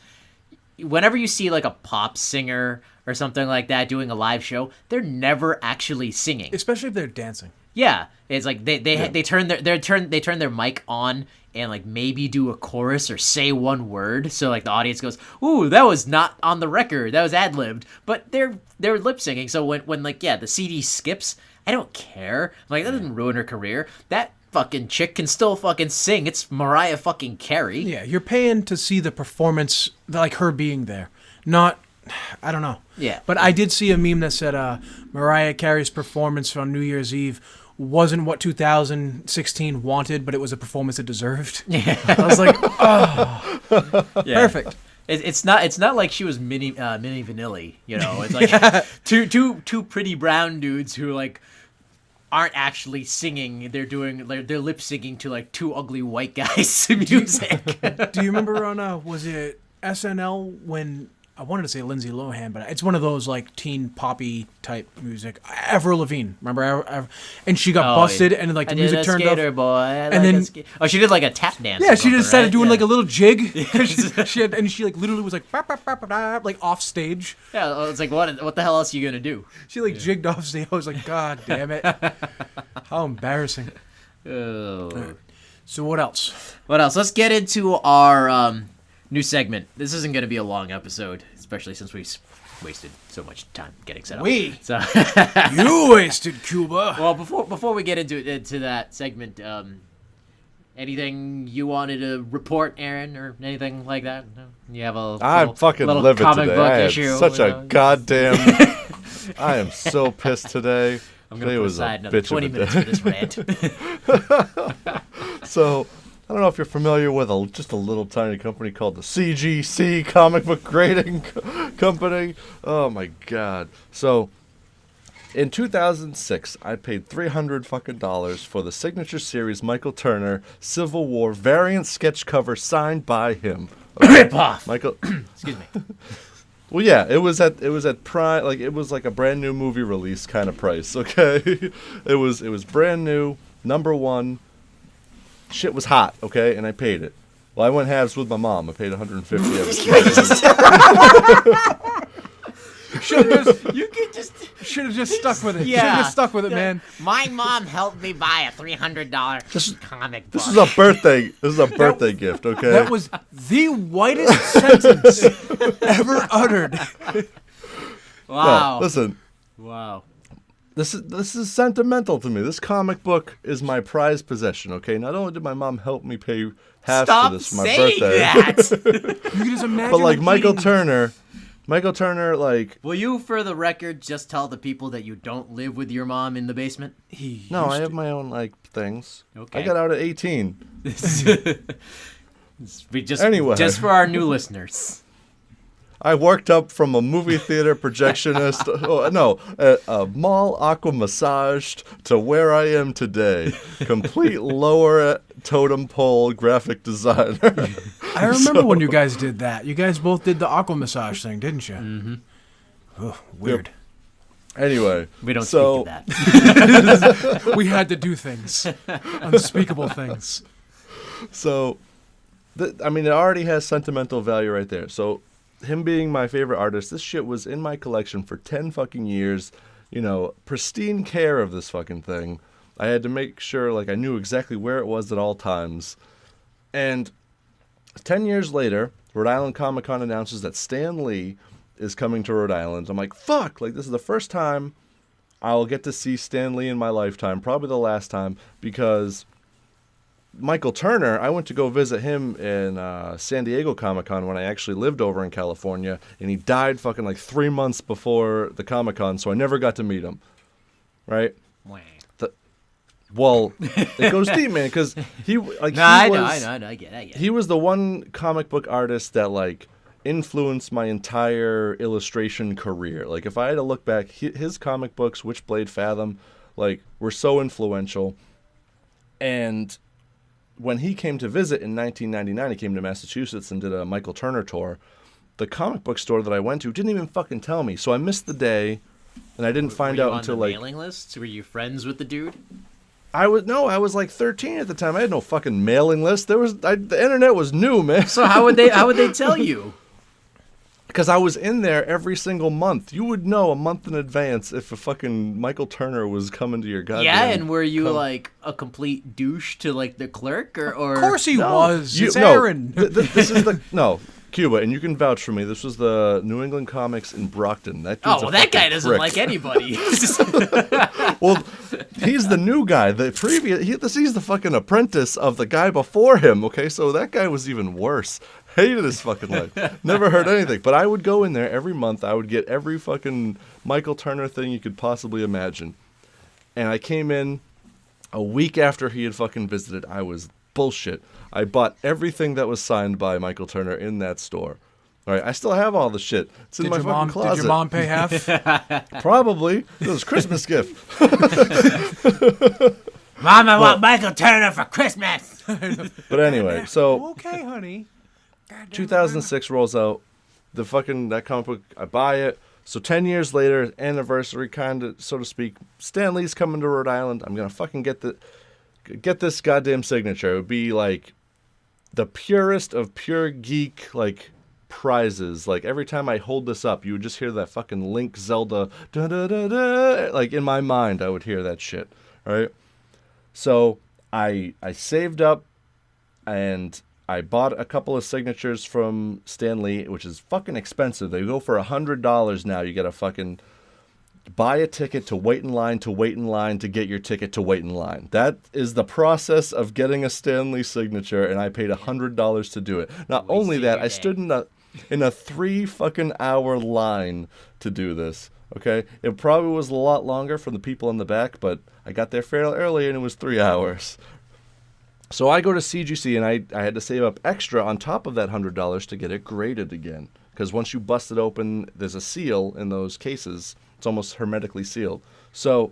whenever you see like a pop singer or something like that doing a live show, they're never actually singing. Especially if they're dancing. Yeah, it's like they turn their mic on and like maybe do a chorus or say one word, so like the audience goes, "Ooh, that was not on the record, that was ad-libbed," but they're lip syncing. So when like the CD skips, I don't care. Like that doesn't ruin her career. That fucking chick can still fucking sing. It's Mariah fucking Carey. Yeah, you're paying to see the performance, like her being there, not. I don't know. Yeah. But I did see a meme that said Mariah Carey's performance on New Year's Eve wasn't what 2016 wanted, but it was a performance it deserved. Yeah. I was like, oh, perfect. It's not like she was mini Vanilli, you know. It's like two pretty brown dudes who like aren't actually singing. They're doing they're lip syncing to like two ugly white guys' music. Do you remember on was it SNL when I wanted to say Lindsay Lohan, but it's one of those like teen poppy type music. Avril Lavigne, remember? And she got busted, and like the music turned up. And then she did like a tap dance. Yeah, she just started right? doing like a little jig. she like literally was like like off stage. Yeah, it's like what the hell else are you gonna do? She like jigged off stage. I was like, God damn it, how embarrassing. Oh. So what else? Let's get into our new segment. This isn't going to be a long episode, especially since we wasted so much time getting set up. You wasted Cuba. Well, before we get into that segment, anything you wanted to report, Aaron, or anything like that? No? You have I'm fucking livid comic today. book I issue. am such a goddamn. I am so pissed today. I'm going to put aside another 20 minutes for this rant. So, I don't know if you're familiar with just a little tiny company called the CGC Comic Book Grading Company. Oh my god. So, in 2006, I paid $300 for the signature series Michael Turner Civil War variant sketch cover signed by him. Okay? Rip off. Michael. Excuse me. Well, yeah, it was at prime, like it was like a brand new movie release kind of price. Okay, it was brand new, #1. Shit was hot, okay, and I paid it. Well, I went halves with my mom. I paid $150 of it. You could just should have just stuck with it. Yeah. Should have just stuck with it, man. My mom helped me buy a $300 comic book. This is a birthday gift, okay? That was the whitest sentence ever uttered. Wow. No, listen, Wow. this is sentimental to me. This comic book is my prized possession, okay? Not only did my mom help me pay half Stop for this for my saying birthday, that. You can just imagine. but like Michael eating- Turner, like Will you, for the record, just tell the people that you don't live with your mom in the basement? no, I have my own like things. Okay. I got out at 18. Anyway. Just for our new listeners. I worked up from a movie theater projectionist, a mall aqua massaged to where I am today. Complete lower totem pole graphic designer. I remember when you guys did that. You guys both did the aqua massage thing, didn't you? Mm-hmm. Oh, weird. Anyway, We don't speak to that. We had to do things, unspeakable things. So, I mean, it already has sentimental value right there. So, him being my favorite artist, this shit was in my collection for 10 fucking years. You know, pristine care of this fucking thing. I had to make sure, like, I knew exactly where it was at all times. And 10 years later, Rhode Island Comic Con announces that Stan Lee is coming to Rhode Island. I'm like, fuck, like this is the first time I'll get to see Stan Lee in my lifetime, probably the last time, because Michael Turner, I went to go visit him in San Diego Comic Con when I actually lived over in California, and he died fucking like 3 months before the Comic Con, so I never got to meet him, right? Well, it goes deep, man, because he like I know, I get it. He was the one comic book artist that like influenced my entire illustration career. Like if I had to look back, his comic books, Witchblade, Fathom, like were so influential. And when he came to visit in 1999, he came to Massachusetts and did a Michael Turner tour. The comic book store that I went to didn't even fucking tell me, so I missed the day, and I didn't find out until like mailing lists. Were you friends with the dude? I was like 13 at the time. I had no fucking mailing list. The internet was new, man. So how would they tell you? Because I was in there every single month. You would know a month in advance if a fucking Michael Turner was coming to your goddamn... Yeah, and were you like a complete douche to like the clerk or? Of course he was. It's Aaron. This is the Cuba, and you can vouch for me. This was the New England Comics in Brockton. That guy doesn't like anybody. Well, he's the new guy. The previous he's the fucking apprentice of the guy before him. Okay, so that guy was even worse. Hated his fucking life. Never heard anything. But I would go in there every month. I would get every fucking Michael Turner thing you could possibly imagine. And I came in a week after he had fucking visited. I was bullshit. I bought everything that was signed by Michael Turner in that store. All right, I still have all the shit. It's in my fucking closet. Did your mom pay half? Probably. It was a Christmas gift. Mom, I want Michael Turner for Christmas. But anyway, so okay, honey. 2006 rolls out. That comic book, I buy it. So 10 years later, anniversary kind of, so to speak, Stan Lee's coming to Rhode Island. I'm going to fucking get this goddamn signature. It would be like the purest of pure geek, like, prizes. Like, every time I hold this up, you would just hear that fucking Link Zelda, da-da-da-da. Like, in my mind, I would hear that shit, right? So I saved up, and I bought a couple of signatures from Stan Lee, which is fucking expensive. They go for $100 now. You got to fucking buy a ticket to wait in line to get your ticket to wait in line. That is the process of getting a Stan Lee signature, and I paid $100 to do it. Not only that, I stood in a 3 fucking hour line to do this. Okay, it probably was a lot longer for the people in the back, but I got there fairly early, and it was 3 hours. So I go to CGC, and I had to save up extra on top of that $100 to get it graded again. Because once you bust it open, there's a seal in those cases. It's almost hermetically sealed. So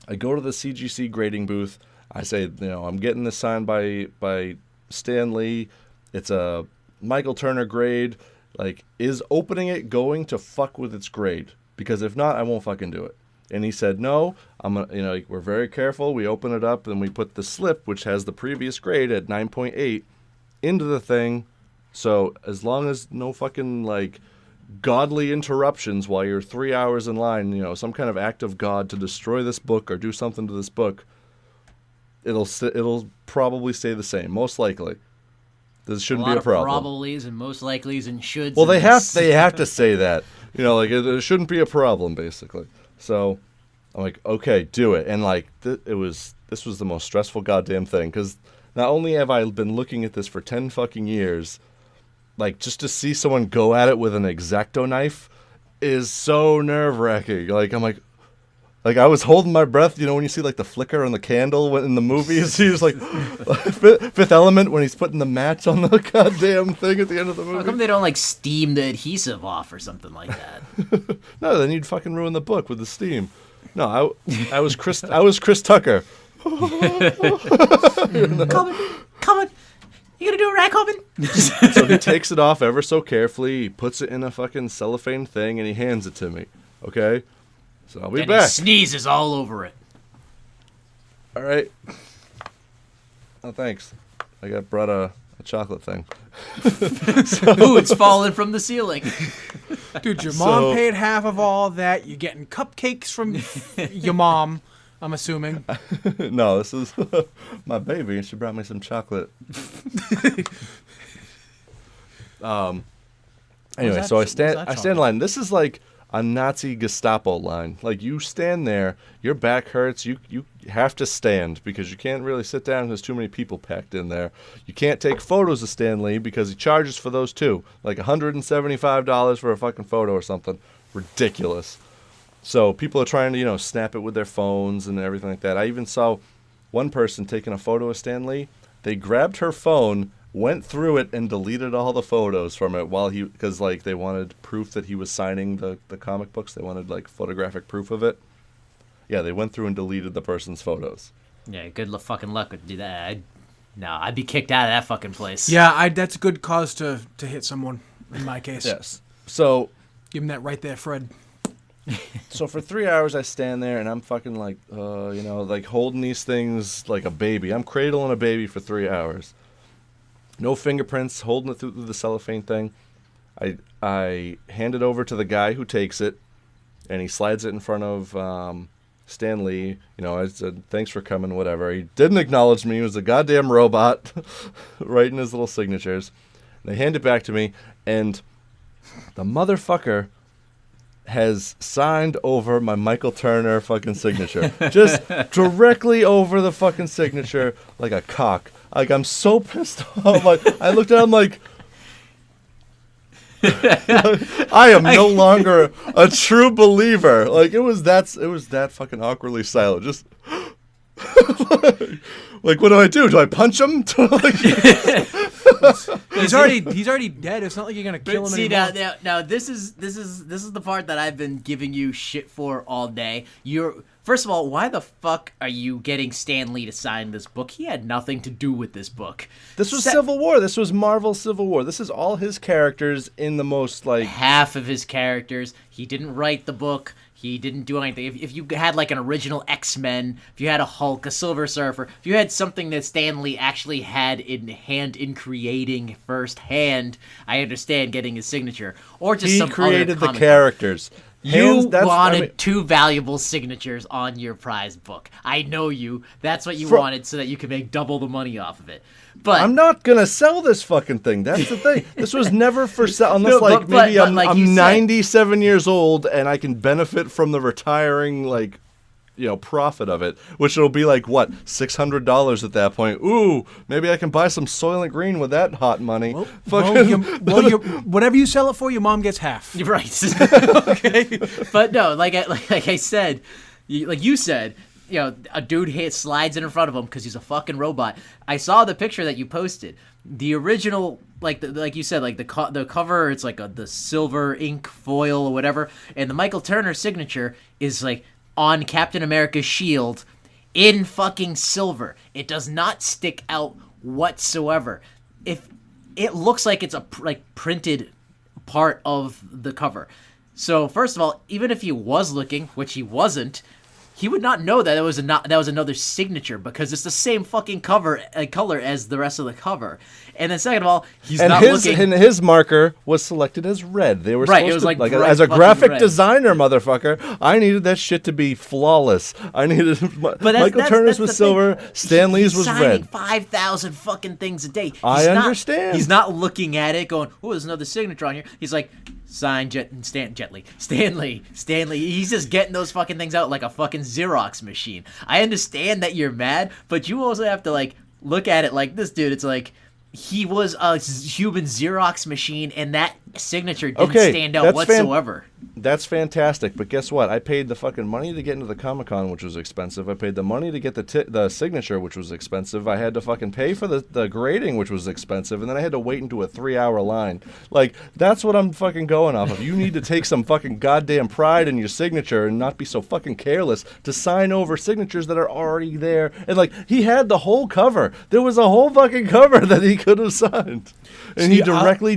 I go to the CGC grading booth. I say, I'm getting this signed by Stan Lee. It's a Michael Turner grade. Like, is opening it going to fuck with its grade? Because if not, I won't fucking do it. And he said, no, we're very careful. We open it up and we put the slip, which has the previous grade at 9.8, into the thing. So as long as no fucking, like, godly interruptions while you're 3 hours in line, some kind of act of God to destroy this book or do something to this book, it'll probably stay the same, most likely. This shouldn't be a problem. A lot of probablys and most likelies and shoulds. Well, they have to say that. It shouldn't be a problem, basically. So I'm like, okay, do it. And like, this was the most stressful goddamn thing, because not only have I been looking at this for 10 fucking years, like, just to see someone go at it with an X-Acto knife is so nerve-wracking. Like, I'm like I was holding my breath, when you see, like, the flicker on the candle in the movies. He's like, Fifth Element, when he's putting the match on the goddamn thing at the end of the movie. How come they don't, like, steam the adhesive off or something like that? No, then you'd fucking ruin the book with the steam. No, I was Chris Tucker. Coming. You gonna do it right, Coben? So he takes it off ever so carefully, he puts it in a fucking cellophane thing, and he hands it to me. Okay? So I'll be back. He sneezes all over it. All right. Oh, thanks. I brought a chocolate thing. Ooh, it's falling from the ceiling. Dude, your mom paid half of all that. You're getting cupcakes from your mom, I'm assuming. No, this is my baby, and she brought me some chocolate. Anyway, so I stand in chocolate? line. This is like a Nazi Gestapo line. Like, you stand there, your back hurts, you have to stand because you can't really sit down because there's too many people packed in there. You can't take photos of Stan Lee because he charges for those too. Like $175 for a fucking photo or something. Ridiculous. So people are trying to, snap it with their phones and everything like that. I even saw one person taking a photo of Stan Lee. They grabbed her phone, went through it, and deleted all the photos from it because they wanted proof that he was signing the comic books. They wanted photographic proof of it. Yeah, they went through and deleted the person's photos. Yeah, good fucking luck with do that. I'd be kicked out of that fucking place. Yeah, that's a good cause to hit someone, in my case. Yes. So Give him that right there, Fred. So for 3 hours I stand there and I'm fucking holding these things like a baby. I'm cradling a baby for 3 hours. No fingerprints, holding it through the cellophane thing. I hand it over to the guy who takes it, and he slides it in front of Stan Lee. I said, thanks for coming, whatever. He didn't acknowledge me. He was a goddamn robot writing his little signatures. They hand it back to me, and the motherfucker has signed over my Michael Turner fucking signature. Just directly over the fucking signature like a cock. I'm so pissed off. I looked at him like, I am no longer a true believer. It was that fucking awkwardly silent. Just what do I do? Do I punch him? He's already dead. It's not like you're gonna kill him anymore. Now this is the part that I've been giving you shit for all day. First of all, why the fuck are you getting Stan Lee to sign this book? He had nothing to do with this book. This was Civil War. This was Marvel Civil War. This is all his characters in the most half of his characters. He didn't write the book. He didn't do anything. If you had an original X-Men, if you had a Hulk, a Silver Surfer, if you had something that Stan Lee actually had in hand in creating firsthand, I understand getting his signature. Or just he some created other the comic characters. You wanted two valuable signatures on your prized book. I know you. That's what you wanted so that you could make double the money off of it. But I'm not going to sell this fucking thing. That's the thing. This was never for sale unless maybe I'm 97 years old and I can benefit from the retiring profit of it, which will be $600 at that point. Ooh, maybe I can buy some Soylent Green with that hot money. Whatever you sell it for, your mom gets half. Right. Okay. But no, like I said, you said, a dude slides in front of him because he's a fucking robot. I saw the picture that you posted. The original, like you said, the cover, it's the silver ink foil or whatever, and the Michael Turner signature is on Captain America's shield in fucking silver. It does not stick out whatsoever. If it looks like it's a printed part of the cover. So first of all, even if he was looking, which he wasn't, he would not know that that was another signature because it's the same fucking color as the rest of the cover. And then second of all, he's not looking. And his marker was selected as red. They were right. Supposed it was to, as a graphic red. Designer, motherfucker. I needed that shit to be flawless. I needed Michael Turner's was silver. Stan Lee's was red. 5,000 fucking things a day. I understand. He's not looking at it going, "Oh, there's another signature on here." He's like, "Sign Stanley." He's just getting those fucking things out like a fucking Xerox machine. I understand that you're mad, but you also have to look at it like this, dude. It's he was a human Xerox machine, and that signature didn't stand out whatsoever. That's fantastic, but guess what? I paid the fucking money to get into the Comic-Con, which was expensive. I paid the money to get the signature, which was expensive. I had to fucking pay for the grading, which was expensive, and then I had to wait into a 3-hour line. That's what I'm fucking going off of. You need to take some fucking goddamn pride in your signature and not be so fucking careless to sign over signatures that are already there. And he had the whole cover. There was a whole fucking cover that he could have signed. And he directly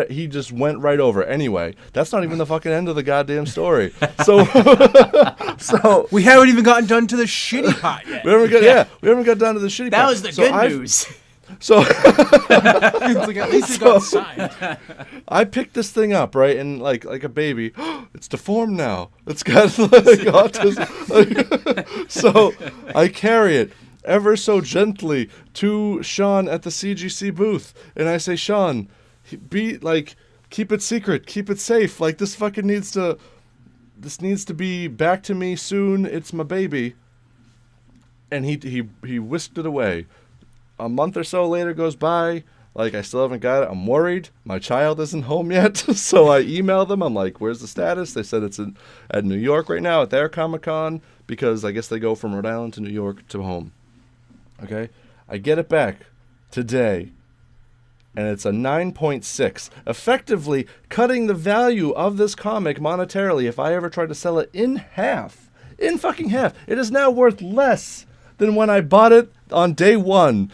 he just went right over. Anyway, that's not even the fucking end of the goddamn story. So we haven't even gotten done to the shitty part yet. we haven't got down to the shitty part. That was the good news. So at least it got signed. I picked this thing up, right, and like a baby. It's deformed now. It's got autism. So I carry it. ever so gently to Sean at the CGC booth, and I say, Sean, keep it secret, keep it safe. Like, this needs to be back to me soon. It's my baby. And he whisked it away. A month or so later goes by. Like, I still haven't got it. I'm worried. My child isn't home yet. So I email them. I'm like, where's the status? They said it's at New York right now at their Comic-Con, because I guess they go from Rhode Island to New York to home. Okay? I get it back today, and it's a 9.6, effectively cutting the value of this comic monetarily. If I ever tried to sell it in fucking half, it is now worth less than when I bought it on day one.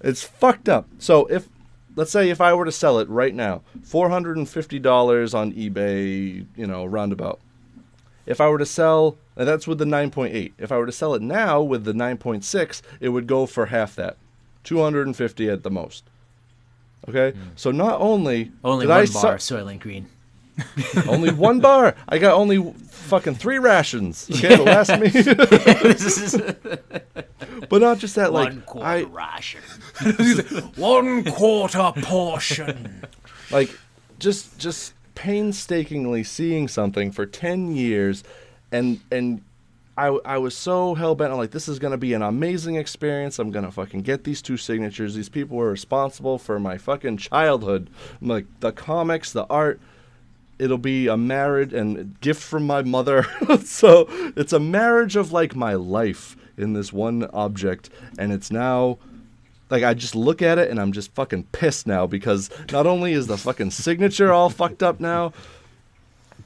It's fucked up. So let's say if I were to sell it right now, $450 on eBay, roundabout. If I were to sell, and that's with the 9.8. If I were to sell it now with the 9.6, it would go for half that, $250 at the most. Okay, so not only did one bar Soylent Green. Only one bar. I got only fucking 3 rations. Okay, to last me. But not just that, like 1/4 ration. 1/4 portion. Like, just painstakingly seeing something for 10 years, and I was so hell-bent on, like, this is going to be an amazing experience. I'm going to fucking get these 2 signatures. These people were responsible for my fucking childhood. Like, the comics, the art. It'll be a marriage and gift from my mother. So it's a marriage of, like, my life in this one object. And it's now, like, I just look at it and I'm just fucking pissed now, because not only is the fucking signature all fucked up now,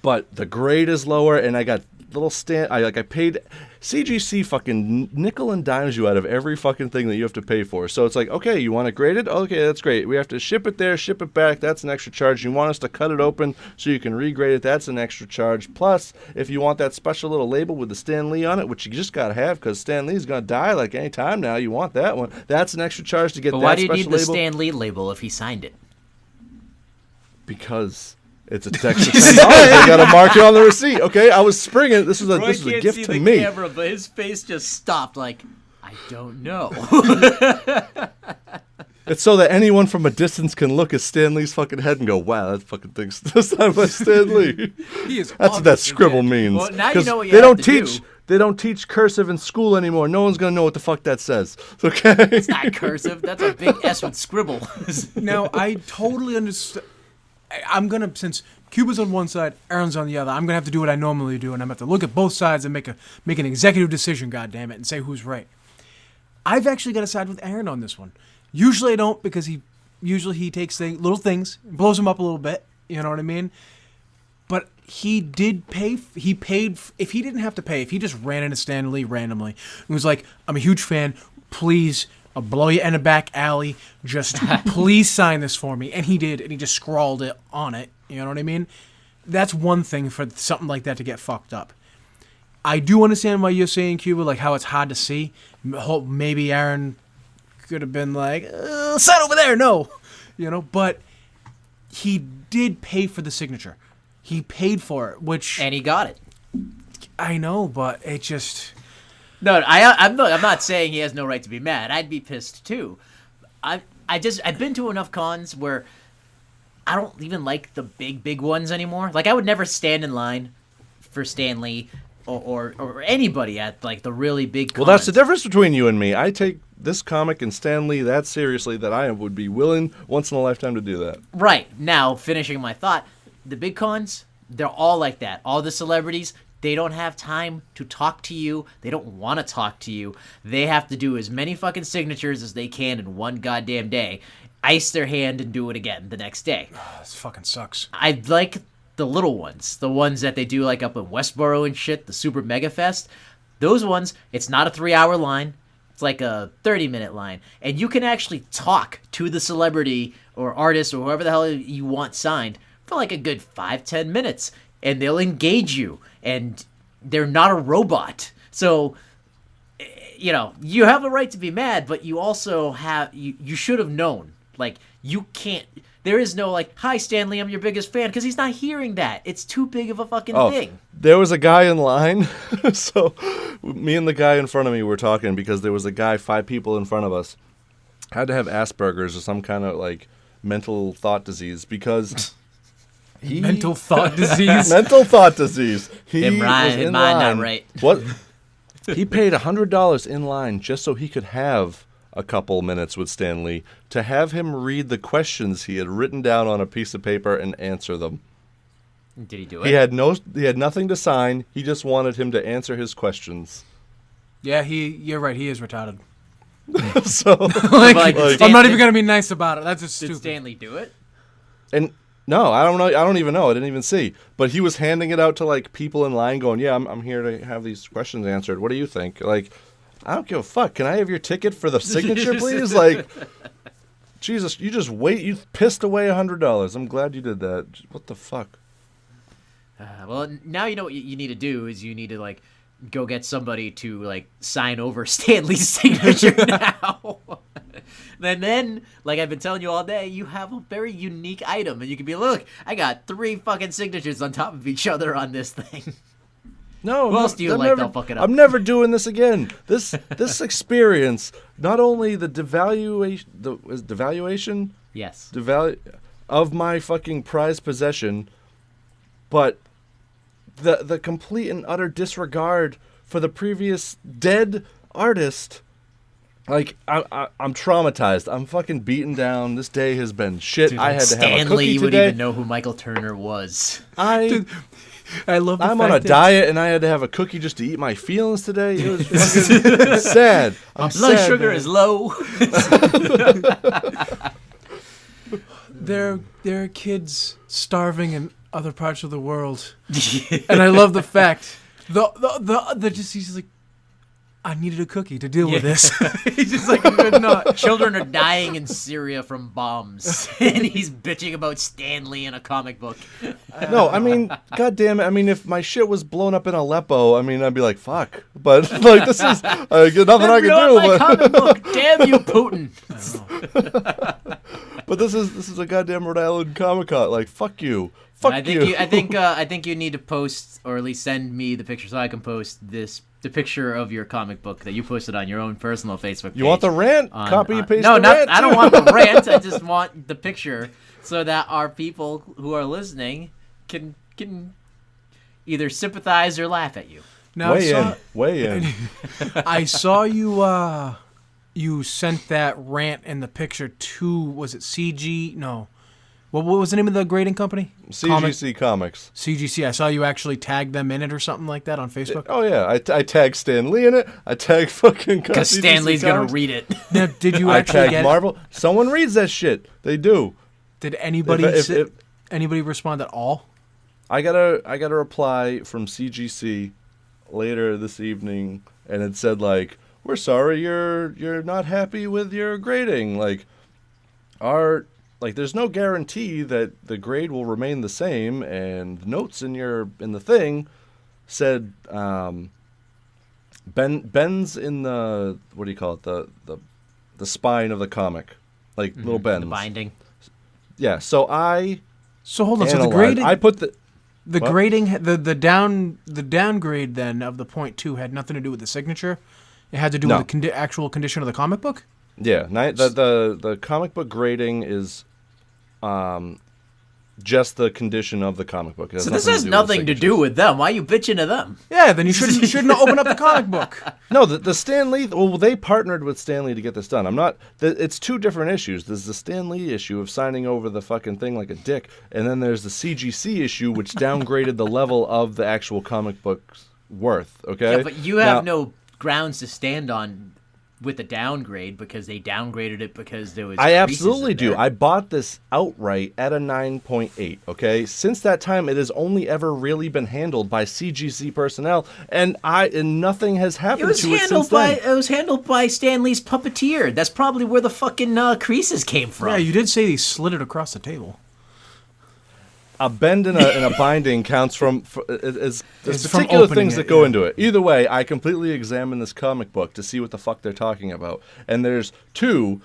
but the grade is lower, and I got little I paid CGC fucking nickel and dimes you out of every fucking thing that you have to pay for. So it's like, okay, you want it graded? Okay, that's great. We have to ship it there, ship it back. That's an extra charge. You want us to cut it open so you can regrade it? That's an extra charge. Plus, if you want that special little label with the Stan Lee on it, which you just gotta have because Stan Lee's gonna die like any time now, you want that one. That's an extra charge to get that special label. But why do you need the Stan Lee label if he signed it? Because it's a extra $10. They gotta mark it on the receipt. Okay, I was springing. This was a gift to me. Camera, but his face just stopped. Like, I don't know. It's so that anyone from a distance can look at Stan Lee's fucking head and go, "Wow, that fucking thing's signed by Stan Lee." That's what that scribble means. Well, now you know what you have to do. They don't teach cursive in school anymore. No one's gonna know what the fuck that says. Okay, it's not cursive. That's a big S with scribble. No, I totally understand. I'm gonna, since Cuba's on one side, Aaron's on the other, I'm gonna have to do what I normally do, and I'm gonna have to look at both sides and make an executive decision, goddammit, and say who's right. I've actually got to side with Aaron on this one. Usually I don't, because he takes little things, blows them up a little bit. You know what I mean? But he did pay. He paid. If he didn't have to pay, if he just ran into Stan Lee randomly and was like, "I'm a huge fan. Please, I'll blow you in a back alley. Just please sign this for me." And he did, and he just scrawled it on it. You know what I mean? That's one thing for something like that to get fucked up. I do understand why you're saying, Cuba, like how it's hard to see. Maybe Aaron could have been like, sign over there, no. You know, but he did pay for the signature. He paid for it, and he got it. I know, but it just... No, I'm not saying he has no right to be mad. I'd be pissed too. I've been to enough cons where I don't even like the big ones anymore. Like, I would never stand in line for Stan Lee or anybody at, like, the really big cons. Well, that's the difference between you and me. I take this comic and Stan Lee that seriously that I would be willing once in a lifetime to do that. Right. Now, finishing my thought, the big cons, they're all like that. All the celebrities, they don't have time to talk to you. They don't want to talk to you. They have to do as many fucking signatures as they can in one goddamn day, ice their hand, and do it again the next day. This fucking sucks. I like the little ones, the ones that they do like up in Westboro and shit, the Super Mega Fest. Those ones, it's not a 3-hour line. It's like a 30-minute line. And you can actually talk to the celebrity or artist or whoever the hell you want signed for like a good 5-10 minutes. And they'll engage you. And they're not a robot. So, you know, you have a right to be mad, but you also have, you should have known. Like, you can't, there is no like, "Hi Stanley, I'm your biggest fan," because he's not hearing that. It's too big of a fucking thing. There was a guy in line. So me and the guy in front of me were talking because there was a guy 5 people in front of us had to have Asperger's or some kind of like mental thought disease because mental thought disease. Mental thought disease. He Him was in mine line. not right. What? He paid $100 in line just so he could have a couple minutes with Stanley to have him read the questions he had written down on a piece of paper and answer them. Did he do it? He had nothing to sign. He just wanted him to answer his questions. Yeah, you're right. He is retarded. So I'm not even gonna be nice about it. That's just Did stupid. Stanley do it? And no, I don't know. I don't even know. I didn't even see. But he was handing it out to like people in line, going, "Yeah, I'm here to have these questions answered. What do you think?" Like, I don't give a fuck. Can I have your ticket for the signature, please? Like, Jesus, you just wait. You pissed away $100. I'm glad you did that. What the fuck? Well, now you know what you need to do is you need to like go get somebody to like sign over Stanley's signature now. And then, like I've been telling you all day, you have a very unique item, and you can be, look, I got 3 fucking signatures on top of each other on this thing. No, Who else do you I'm like? never, They'll fuck it up. I'm never doing this again. This experience, not only the devaluation, Yes. of my fucking prized possession, but the complete and utter disregard for the previous dead artist. Like, I'm traumatized. I'm fucking beaten down. This day has been shit. Dude, I had to have a Stanley cookie would today. even know who Michael Turner was. I love. I'm on a diet, and I had to have a cookie just to eat my feelings today. It was fucking sad. I'm Blood sad, sugar man. is low. There are kids starving in other parts of the world, and I love the fact the just he's like, I needed a cookie to deal with this. He's just like, good not. Children are dying in Syria from bombs, and he's bitching about Stanley in a comic book. No, I mean, God damn it. I mean, if my shit was blown up in Aleppo, I mean, I'd be like, fuck. But, like, this is nothing I can Not do. my But, comic book. Damn you, Putin. but this is a goddamn Rhode Island Comic Con. Like, fuck you. Fuck I think you need to post, or at least send me the picture so I can post the picture of your comic book that you posted on your own personal Facebook page. You want the rant? Copy and paste No, the rant, I don't too. want the rant. I just want the picture so that our people who are listening can either sympathize or laugh at you. Now Weigh in. I saw you sent that rant and the picture to, was it CG? No. What was the name of the grading company? CGC Comics. CGC. I saw you actually tag them in it or something like that on Facebook. Oh, yeah. I tagged Stan Lee in it. I tagged fucking Because CGC Stanley's going Comics. to read it. Now, did you I actually tagged get Marvel. Someone reads that shit. They do. Did anybody If- anybody respond at all? I got a reply from CGC later this evening, and it said like, "We're sorry you're not happy with your grading. Like, there's no guarantee that the grade will remain the same, and notes in the thing said bends in the, what do you call it, the spine of the comic, like little bends, The binding. Yeah, so hold on. So the analyzed- grading, I put the what? grading, the downgrade then of the 0.2 had nothing to do with the signature. It had to do No. with the actual condition of the comic book. Yeah, the comic book grading is just the condition of the comic book. It So this to has do with nothing to signatures. do with them. Why are you bitching to them? Yeah, then you shouldn't open up the comic book. No, the Stan Lee. Well, they partnered with Stan Lee to get this done. It's 2 different issues. There's the Stan Lee issue of signing over the fucking thing like a dick, and then there's the CGC issue, which downgraded the level of the actual comic book's worth. Okay. Yeah, but you have no grounds to stand on with the downgrade because they downgraded it because there was. I creases absolutely in do. there. I bought this outright at a 9.8, okay? Since that time, it has only ever really been handled by CGC personnel, and nothing has happened to it since then. It was handled by Stan Lee's puppeteer. That's probably where the fucking creases came from. Yeah, you did say he slid it across the table. A bend in a binding counts from there's It's from particular opening things it, that go yeah. into it. Either way, I completely examined this comic book to see what the fuck they're talking about, and there's 2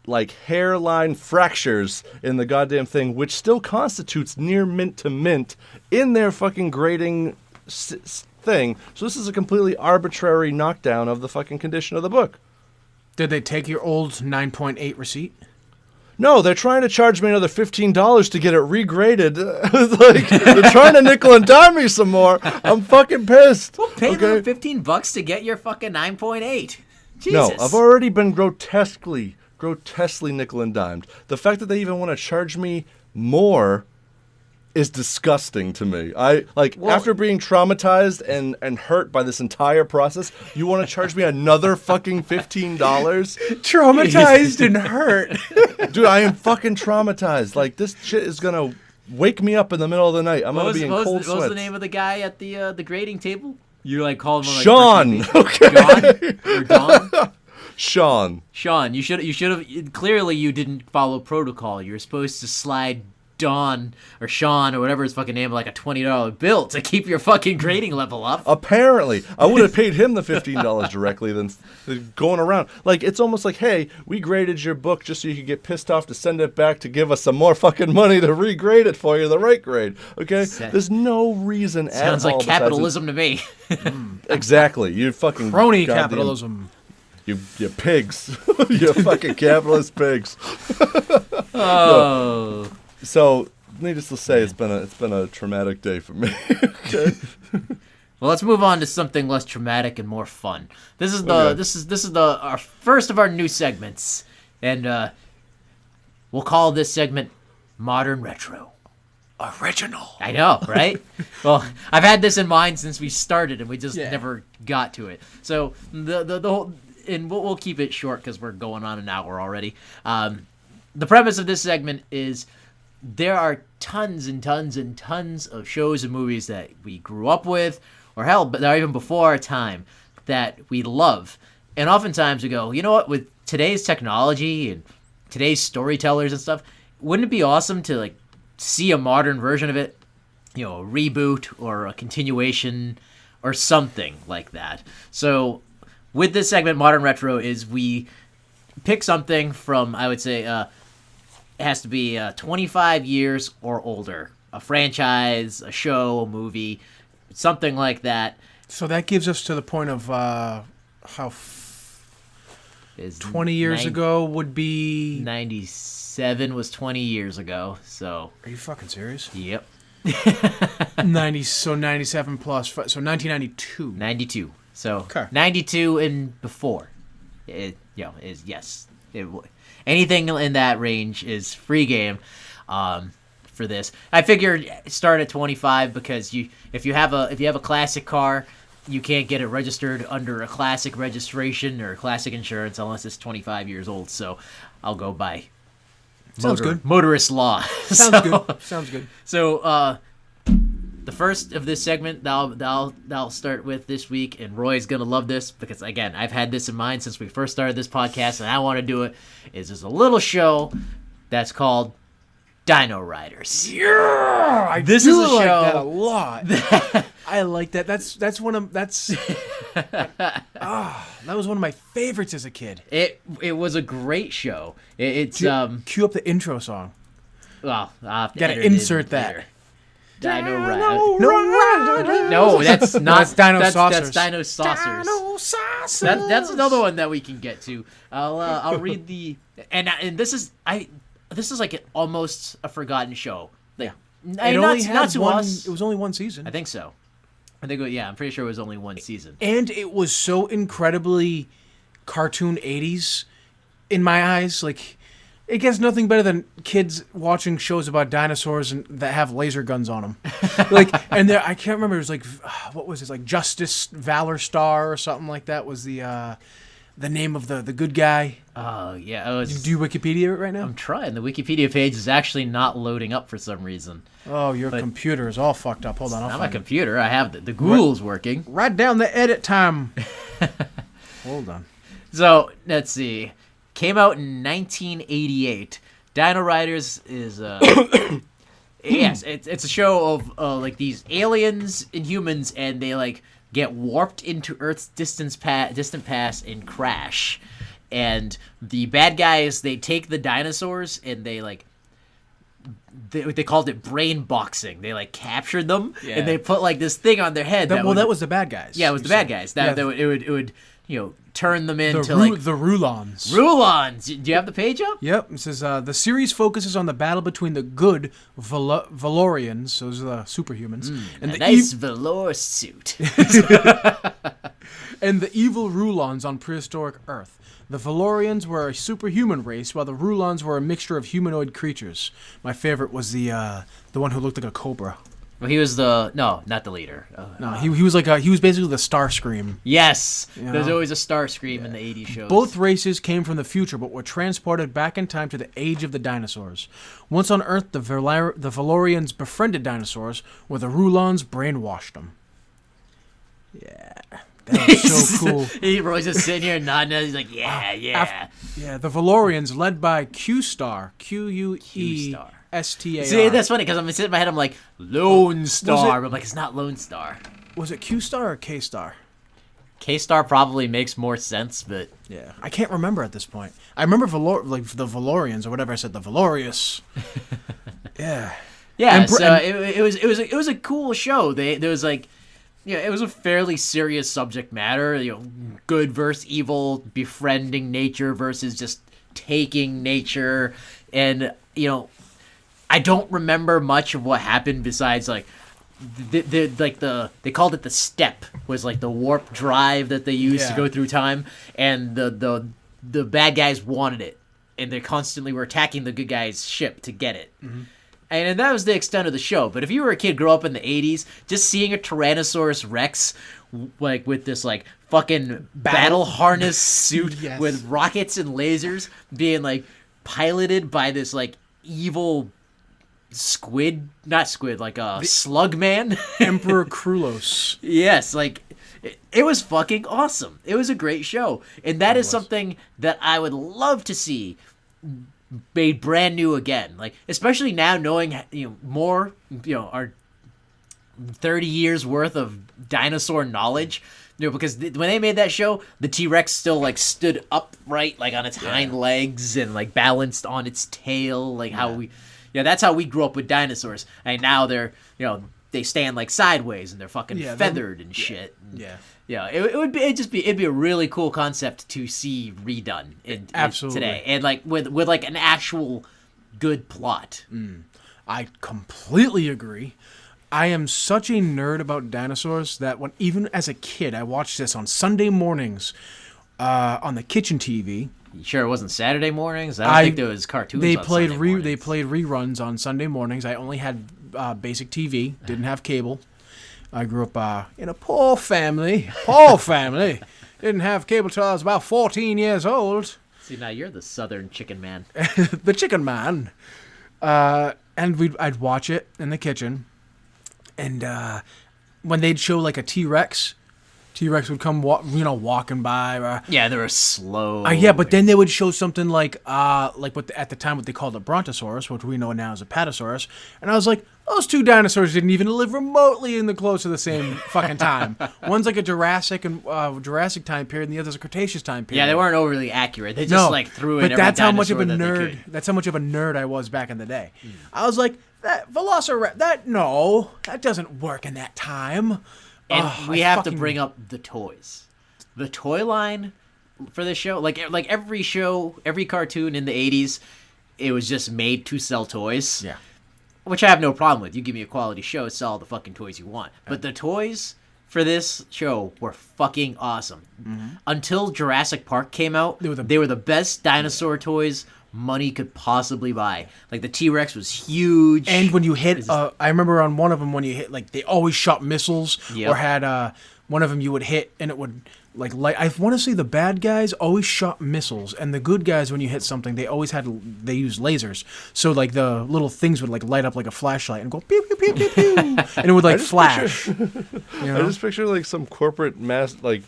like hairline fractures in the goddamn thing, which still constitutes near mint to mint in their fucking grading thing. So this is a completely arbitrary knockdown of the fucking condition of the book. Did they take your old 9.8 receipt? No, they're trying to charge me another $15 to get it regraded. Like, they're trying to nickel and dime me some more. I'm fucking pissed. Well, pay them $15 to get your fucking 9.8. Jesus. No, I've already been grotesquely nickel and dimed. The fact that they even want to charge me more is disgusting to me. After being traumatized and hurt by this entire process, you want to charge me another fucking $15? Traumatized and hurt. Dude, I am fucking traumatized. Like, this shit is gonna wake me up in the middle of the night. I'm gonna be in cold sweats. What was the name of the guy at the grading table? You like called him like Sean. Okay. John or Don? Sean. You should have clearly you didn't follow protocol. You were supposed to slide Don or Sean or whatever his fucking name, like a $20 bill to keep your fucking grading level up. Apparently. I would have paid him the $15 directly than going around. Like, it's almost like, hey, we graded your book just so you could get pissed off to send it back to give us some more fucking money to regrade it for you, the right grade. Okay? There's no reason at all. Sounds like capitalism to me. Exactly. You fucking crony capitalism. You pigs. You fucking capitalist pigs. Oh. So, needless to say, it's been a traumatic day for me. Okay. Well, let's move on to something less traumatic and more fun. This is our first of our new segments, and we'll call this segment Modern Retro. Original. I know, right? Well, I've had this in mind since we started, and we just never got to it. So the whole, and we'll keep it short because we're going on an hour already. The premise of this segment is there are tons and tons and tons of shows and movies that we grew up with, or hell, but even before our time, that we love. And oftentimes we go, you know what, with today's technology and today's storytellers and stuff, wouldn't it be awesome to like see a modern version of it? You know, a reboot or a continuation or something like that. So with this segment, Modern Retro, is we pick something from, I would say, it has to be 25 years or older. A franchise, a show, a movie, something like that. So that gives us to the point of 20 years ago would be... 97 was 20 years ago, so... Are you fucking serious? Yep. 97 plus, so 1992. 92. So, okay. 92 and before. Anything in that range is free game for this. I figured start at 25 because if you have a classic car, you can't get it registered under a classic registration or classic insurance unless it's 25 years old. So I'll go by motorist law. Sounds good. So the first of this segment that I'll start with this week, and Roy's gonna love this because again, I've had this in mind since we first started this podcast, and I want to do it. Is there's a little show that's called Dino Riders. Yeah, this is a like show that a lot. I like that. That was one of my favorites as a kid. It was a great show. It's cue up the intro song. Well, I'll have to gotta insert that. Later. Dino Riders. No, that's not. That's Dino Saucers. That's Dino Saucers. Dino Saucers. That's another one that we can get to. I'll read the and this is like almost a forgotten show. Yeah. It only had one. It was only one season. I think so. I'm pretty sure it was only one season. And it was so incredibly cartoon 80s in my eyes. Like, it gets nothing better than kids watching shows about dinosaurs and that have laser guns on them. Like, and there, I can't remember. It was like, what was it? Like Justice Valor Star or something like that was the name of the good guy. Oh, yeah. Do you Wikipedia it right now? I'm trying. The Wikipedia page is actually not loading up for some reason. Oh, your computer is all fucked up. Hold on. Not my computer. I have the Google's working. Write down the edit time. Hold on. So, let's see. Came out in 1988. Dino Riders is yes, it's a show of like these aliens and humans, and they like get warped into Earth's distant past and crash. and the bad guys, they take the dinosaurs and they they called it brain boxing. They captured them and they put this thing on their head. That was the bad guys. Yeah, it was the bad guys. That it would turn them into the Rulons. Rulons. Do you have the page up? Yep. It says the series focuses on the battle between the good Valorians, those are the superhumans, and the nice velour suit, and the evil Rulons on prehistoric Earth. The Valorians were a superhuman race, while the Rulons were a mixture of humanoid creatures. My favorite was the one who looked like a cobra. Well, he was not the leader. No, he was he was basically the Starscream. Yes, there's always a Starscream in the '80s shows. Both races came from the future, but were transported back in time to the age of the dinosaurs. Once on Earth, the Valorians befriended dinosaurs, where the Rulons brainwashed them. Yeah. That was so cool. Roy's just sitting here nodding. He's like, yeah. The Valorians, led by Q-Star, Q-U-E-S-T-A-R. See, that's funny because I'm sitting in my head. I'm like, Lone Star. But I'm like, it's not Lone Star. Was it Q-Star or K-Star? K-Star probably makes more sense, but yeah, I can't remember at this point. I remember the Valorians or whatever I said, the Valorious. Yeah. Yeah. It was a cool show. There was it was a fairly serious subject matter. Good versus evil, befriending nature versus just taking nature, and I don't remember much of what happened besides they called it the step, was the warp drive that they used to go through time, and the bad guys wanted it, and they constantly were attacking the good guys' ship to get it. Mm-hmm. And that was the extent of the show. But if you were a kid, grow up in the 80s, just seeing a Tyrannosaurus Rex, with this, fucking battle harness suit with rockets and lasers being, piloted by this, evil squid, not squid, slug man. Emperor Krulos. Yes, it was fucking awesome. It was a great show. And that is something that I would love to see made brand new again, especially now knowing more, our 30 years worth of dinosaur knowledge, because when they made that show, the T-Rex still stood upright on its hind legs and balanced on its tail, that's how we grew up with dinosaurs, and now they're they stand sideways and they're fucking feathered and shit. Yeah, it'd be a really cool concept to see redone in today, and with an actual good plot. I completely agree. I am such a nerd about dinosaurs that even as a kid, I watched this on Sunday mornings on the kitchen TV. You sure it wasn't Saturday mornings? I don't think there was cartoons. They on played Sunday mornings. They played reruns on Sunday mornings. I only had basic TV, didn't have cable. I grew up in a poor family. Didn't have cable till I was about 14 years old. See, now you're the Southern chicken man. The chicken man. And I'd watch it in the kitchen. And when they'd show a T-Rex would come walking by. Yeah, they were slow. But then they would show something at the time what they called a Brontosaurus, which we know now as a Patasaurus. And I was like, those two dinosaurs didn't even live remotely in the close of the same fucking time. One's a Jurassic time period, and the other's a Cretaceous time period. Yeah, they weren't overly accurate. They just threw in every that's how much of a dinosaur nerd. That's how much of a nerd I was back in the day. I was like, that Velociraptor. That doesn't work in that time. And we have to bring up the toys. The toy line for this show, every show, every cartoon in the 80s, it was just made to sell toys. Yeah. Which I have no problem with. You give me a quality show, sell all the fucking toys you want. But the toys for this show were fucking awesome. Mm-hmm. Until Jurassic Park came out, they were the best dinosaur toys money could possibly buy. The T-Rex was huge. And when you hit, I remember on one of them when you hit, they always shot missiles. Yep. Or had one of them you would hit and it would I want to say the bad guys always shot missiles, and the good guys, when you hit something, they used lasers. So the little things would light up like a flashlight and go pew pew pew pew pew, and it would flash. I just picture some corporate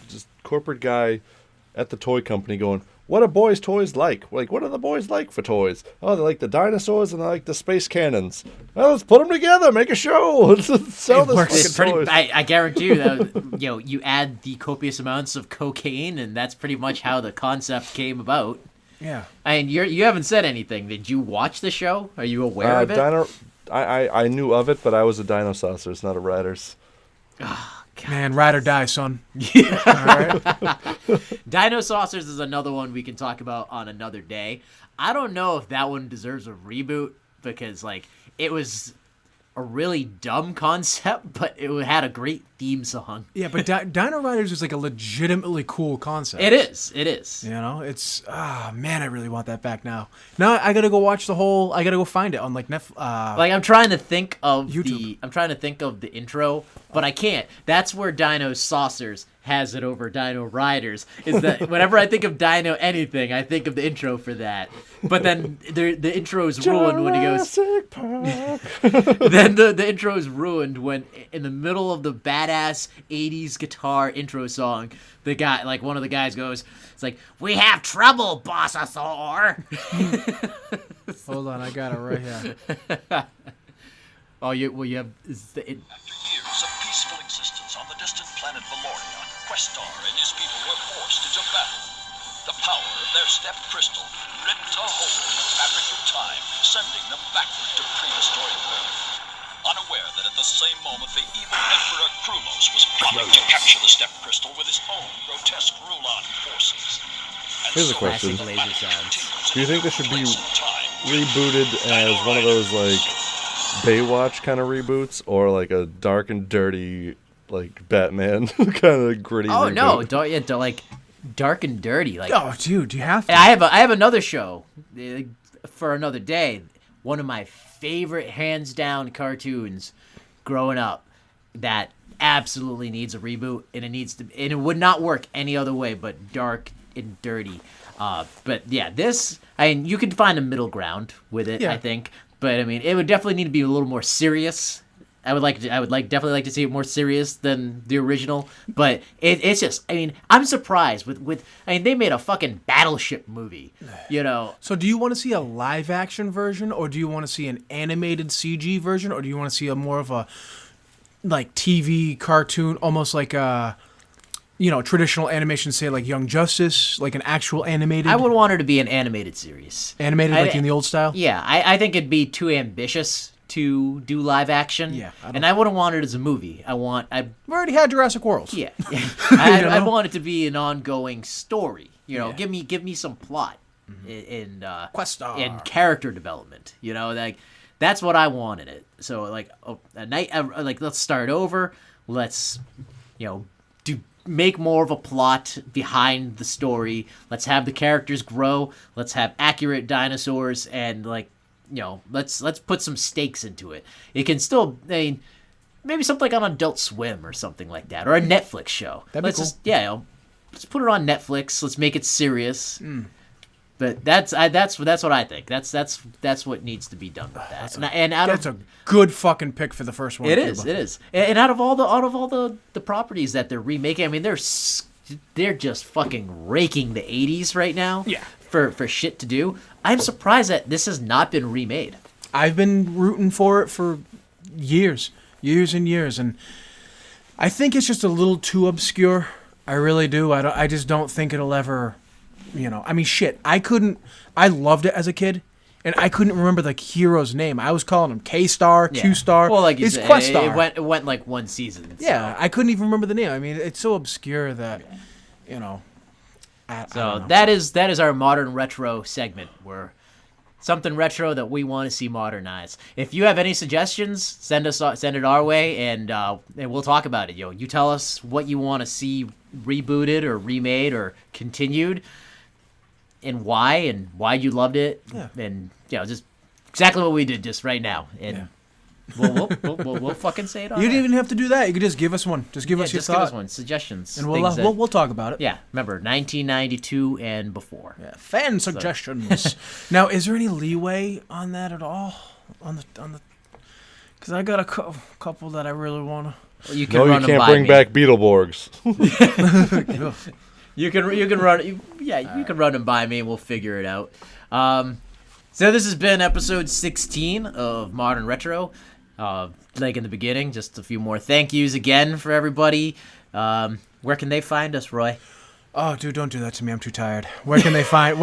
just corporate guy at the toy company going, what are boys' toys like? Like, what are the boys like for toys? Oh, they like the dinosaurs and they like the space cannons. Well, let's put them together, make a show. Let's sell this fucking toys. I guarantee you that you add the copious amounts of cocaine, and that's pretty much how the concept came about. Yeah. And you haven't said anything. Did you watch the show? Are you aware of it? I knew of it, but I was a Dino Saucers, not a Riders. Oh, God. Man, ride or die, son. Yeah. All right. Dino Saucers is another one we can talk about on another day. I don't know if that one deserves a reboot because, like, it was a really dumb concept, but it had a great theme song. Yeah, but Dino Riders is like a legitimately cool concept. It is. You know, it's man, I really want that back now. Now I gotta go watch the whole. I gotta go find it on like Netflix. Like I'm trying to think of YouTube. I'm trying to think of the intro, but I can't. That's where Dino Saucers has it over Dino Riders. Is that whenever I think of Dino anything, I think of the intro for that. But then the intro is ruined when he goes. Then the intro is ruined when in the middle of the badass 80s guitar intro song, the guy, like one of the guys goes, it's like, "We have trouble, Bossasaur." Hold on, I got it right here. You have After years of peaceful existence on the distant planet Valoria, Questar and his people were forced into battle. The power of their step crystal ripped a hole in the fabric of time, sending them backward to prehistoric Earth. Unaware that at the same moment the evil Emperor Krulos was plotting to capture the step crystal with his own grotesque Rulon forces. And Here's a so question. Classic laser sounds. Do you think this should be place in time, rebooted as one of those, like, Baywatch kind of reboots, or like a dark and dirty, like, Batman kind of gritty Oh reboot? no, don't like dark and dirty. Like Oh, dude, you have to. I have another show for another day. One of my favorite hands down cartoons growing up that absolutely needs a reboot, and it would not work any other way but dark and dirty. But yeah, you can find a middle ground with it, Yeah. I think. But I mean, it would definitely need to be a little more serious. I would definitely like to see it more serious than the original. But it's just, I mean, I'm surprised with they made a fucking Battleship movie, you know. So do you want to see a live action version, or do you want to see an animated CG version, or do you want to see a more of a like TV cartoon, almost like a traditional animation, say like Young Justice, like an actual animated? I would want her to be an animated series. Animated, like in the old style? Yeah, I think it'd be too ambitious to do live action. Yeah, I wouldn't want it as a movie. We already had Jurassic World. Yeah. I want it to be an ongoing story. You know, Yeah. give me some plot and Questar. and character development. You know, like that's what I want in it. So like let's start over. Let's make more of a plot behind the story. Let's have the characters grow. Let's have accurate dinosaurs and let's put some stakes into it. It can still, maybe something like on Adult Swim or something like that, or a Netflix show. That'd be cool. Let's put it on Netflix. Let's make it serious. But that's what I think. That's what needs to be done with that. That's a good fucking pick for the first one. It is. And out of all the properties that they're remaking, I mean, they're just fucking raking the 80s right now. Yeah. For shit to do. I'm surprised that this has not been remade. I've been rooting for it for years and years, and I think it's just a little too obscure. I really do. I just don't think it'll ever, I mean, shit. I loved it as a kid, and I couldn't remember the hero's name. I was calling him K-Star, Yeah. Q-Star. Well, like you it's said, Questar. it went like one season. So. Yeah, I couldn't even remember the name. I mean, it's so obscure that, I don't know. that is our modern retro segment, where something retro that we want to see modernized. If you have any suggestions, send it our way, and we'll talk about it. You tell us what you want to see rebooted or remade or continued, and why you loved it, and just exactly what we did just right now, and we'll fucking say it. You didn't even have to do that. You could just give us one. Just give us your just thought. give us one suggestions, and things that- we'll talk about it. Yeah, remember 1992 and before. Yeah, fan suggestions. Now, is there any leeway on that at all? On the? Because I got a couple that I really want to. Well, you No, you run them can't by bring me. back Beetleborgs. You can run. You can run them by me, and we'll figure it out. So this has been episode 16 of Modern Retro. Like in the beginning, just a few more thank yous again for everybody. Where can they find us, Roy? Oh, dude, don't do that to me. I'm too tired. Where can they find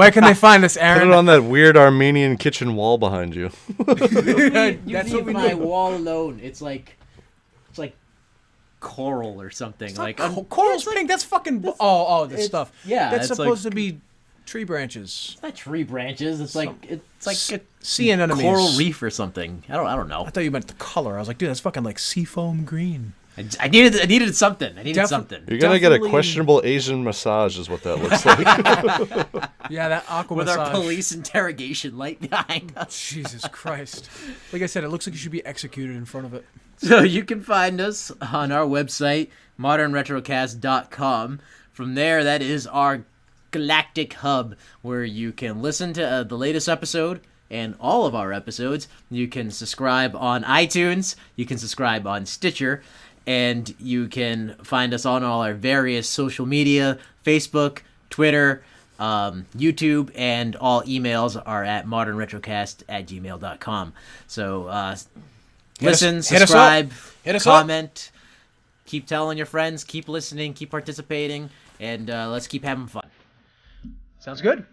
us, Aaron? Put it on that weird Armenian kitchen wall behind you. That's what we my do. wall alone. It's like coral or something. Coral's pink. That's fucking. This stuff. Yeah, that's it's supposed like- to be tree branches. It's not tree branches. It's like a Sea anemones. coral reef or something. I don't know. I thought you meant the color. I was like, dude, that's fucking like seafoam green. I needed something. I needed something. You're gonna get a Definitely- questionable Asian massage, is what that looks like. Yeah, that aqua With massage. our police interrogation light behind us. Jesus Christ. Like I said, it looks like you should be executed in front of it. So you can find us on our website, modernretrocast.com. From there, that is our galactic hub where you can listen to the latest episode and all of our episodes. You can subscribe on iTunes. You can subscribe on Stitcher. And you can find us on all our various social media, Facebook, Twitter, YouTube, and all emails are at modernretrocast@gmail.com. So listen, subscribe, comment, keep telling your friends, keep listening, keep participating, and let's keep having fun. Sounds good.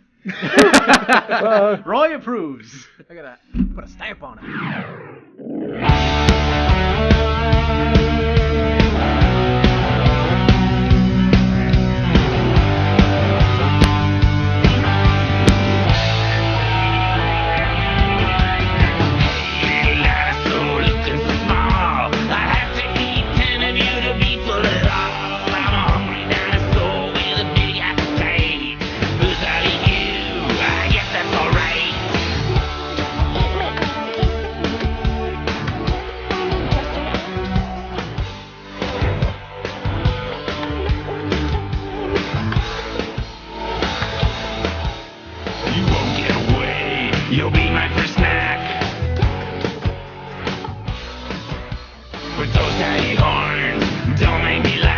Roy approves. I gotta put a stamp on it. You'll be my first snack. With those daddy horns, don't make me laugh.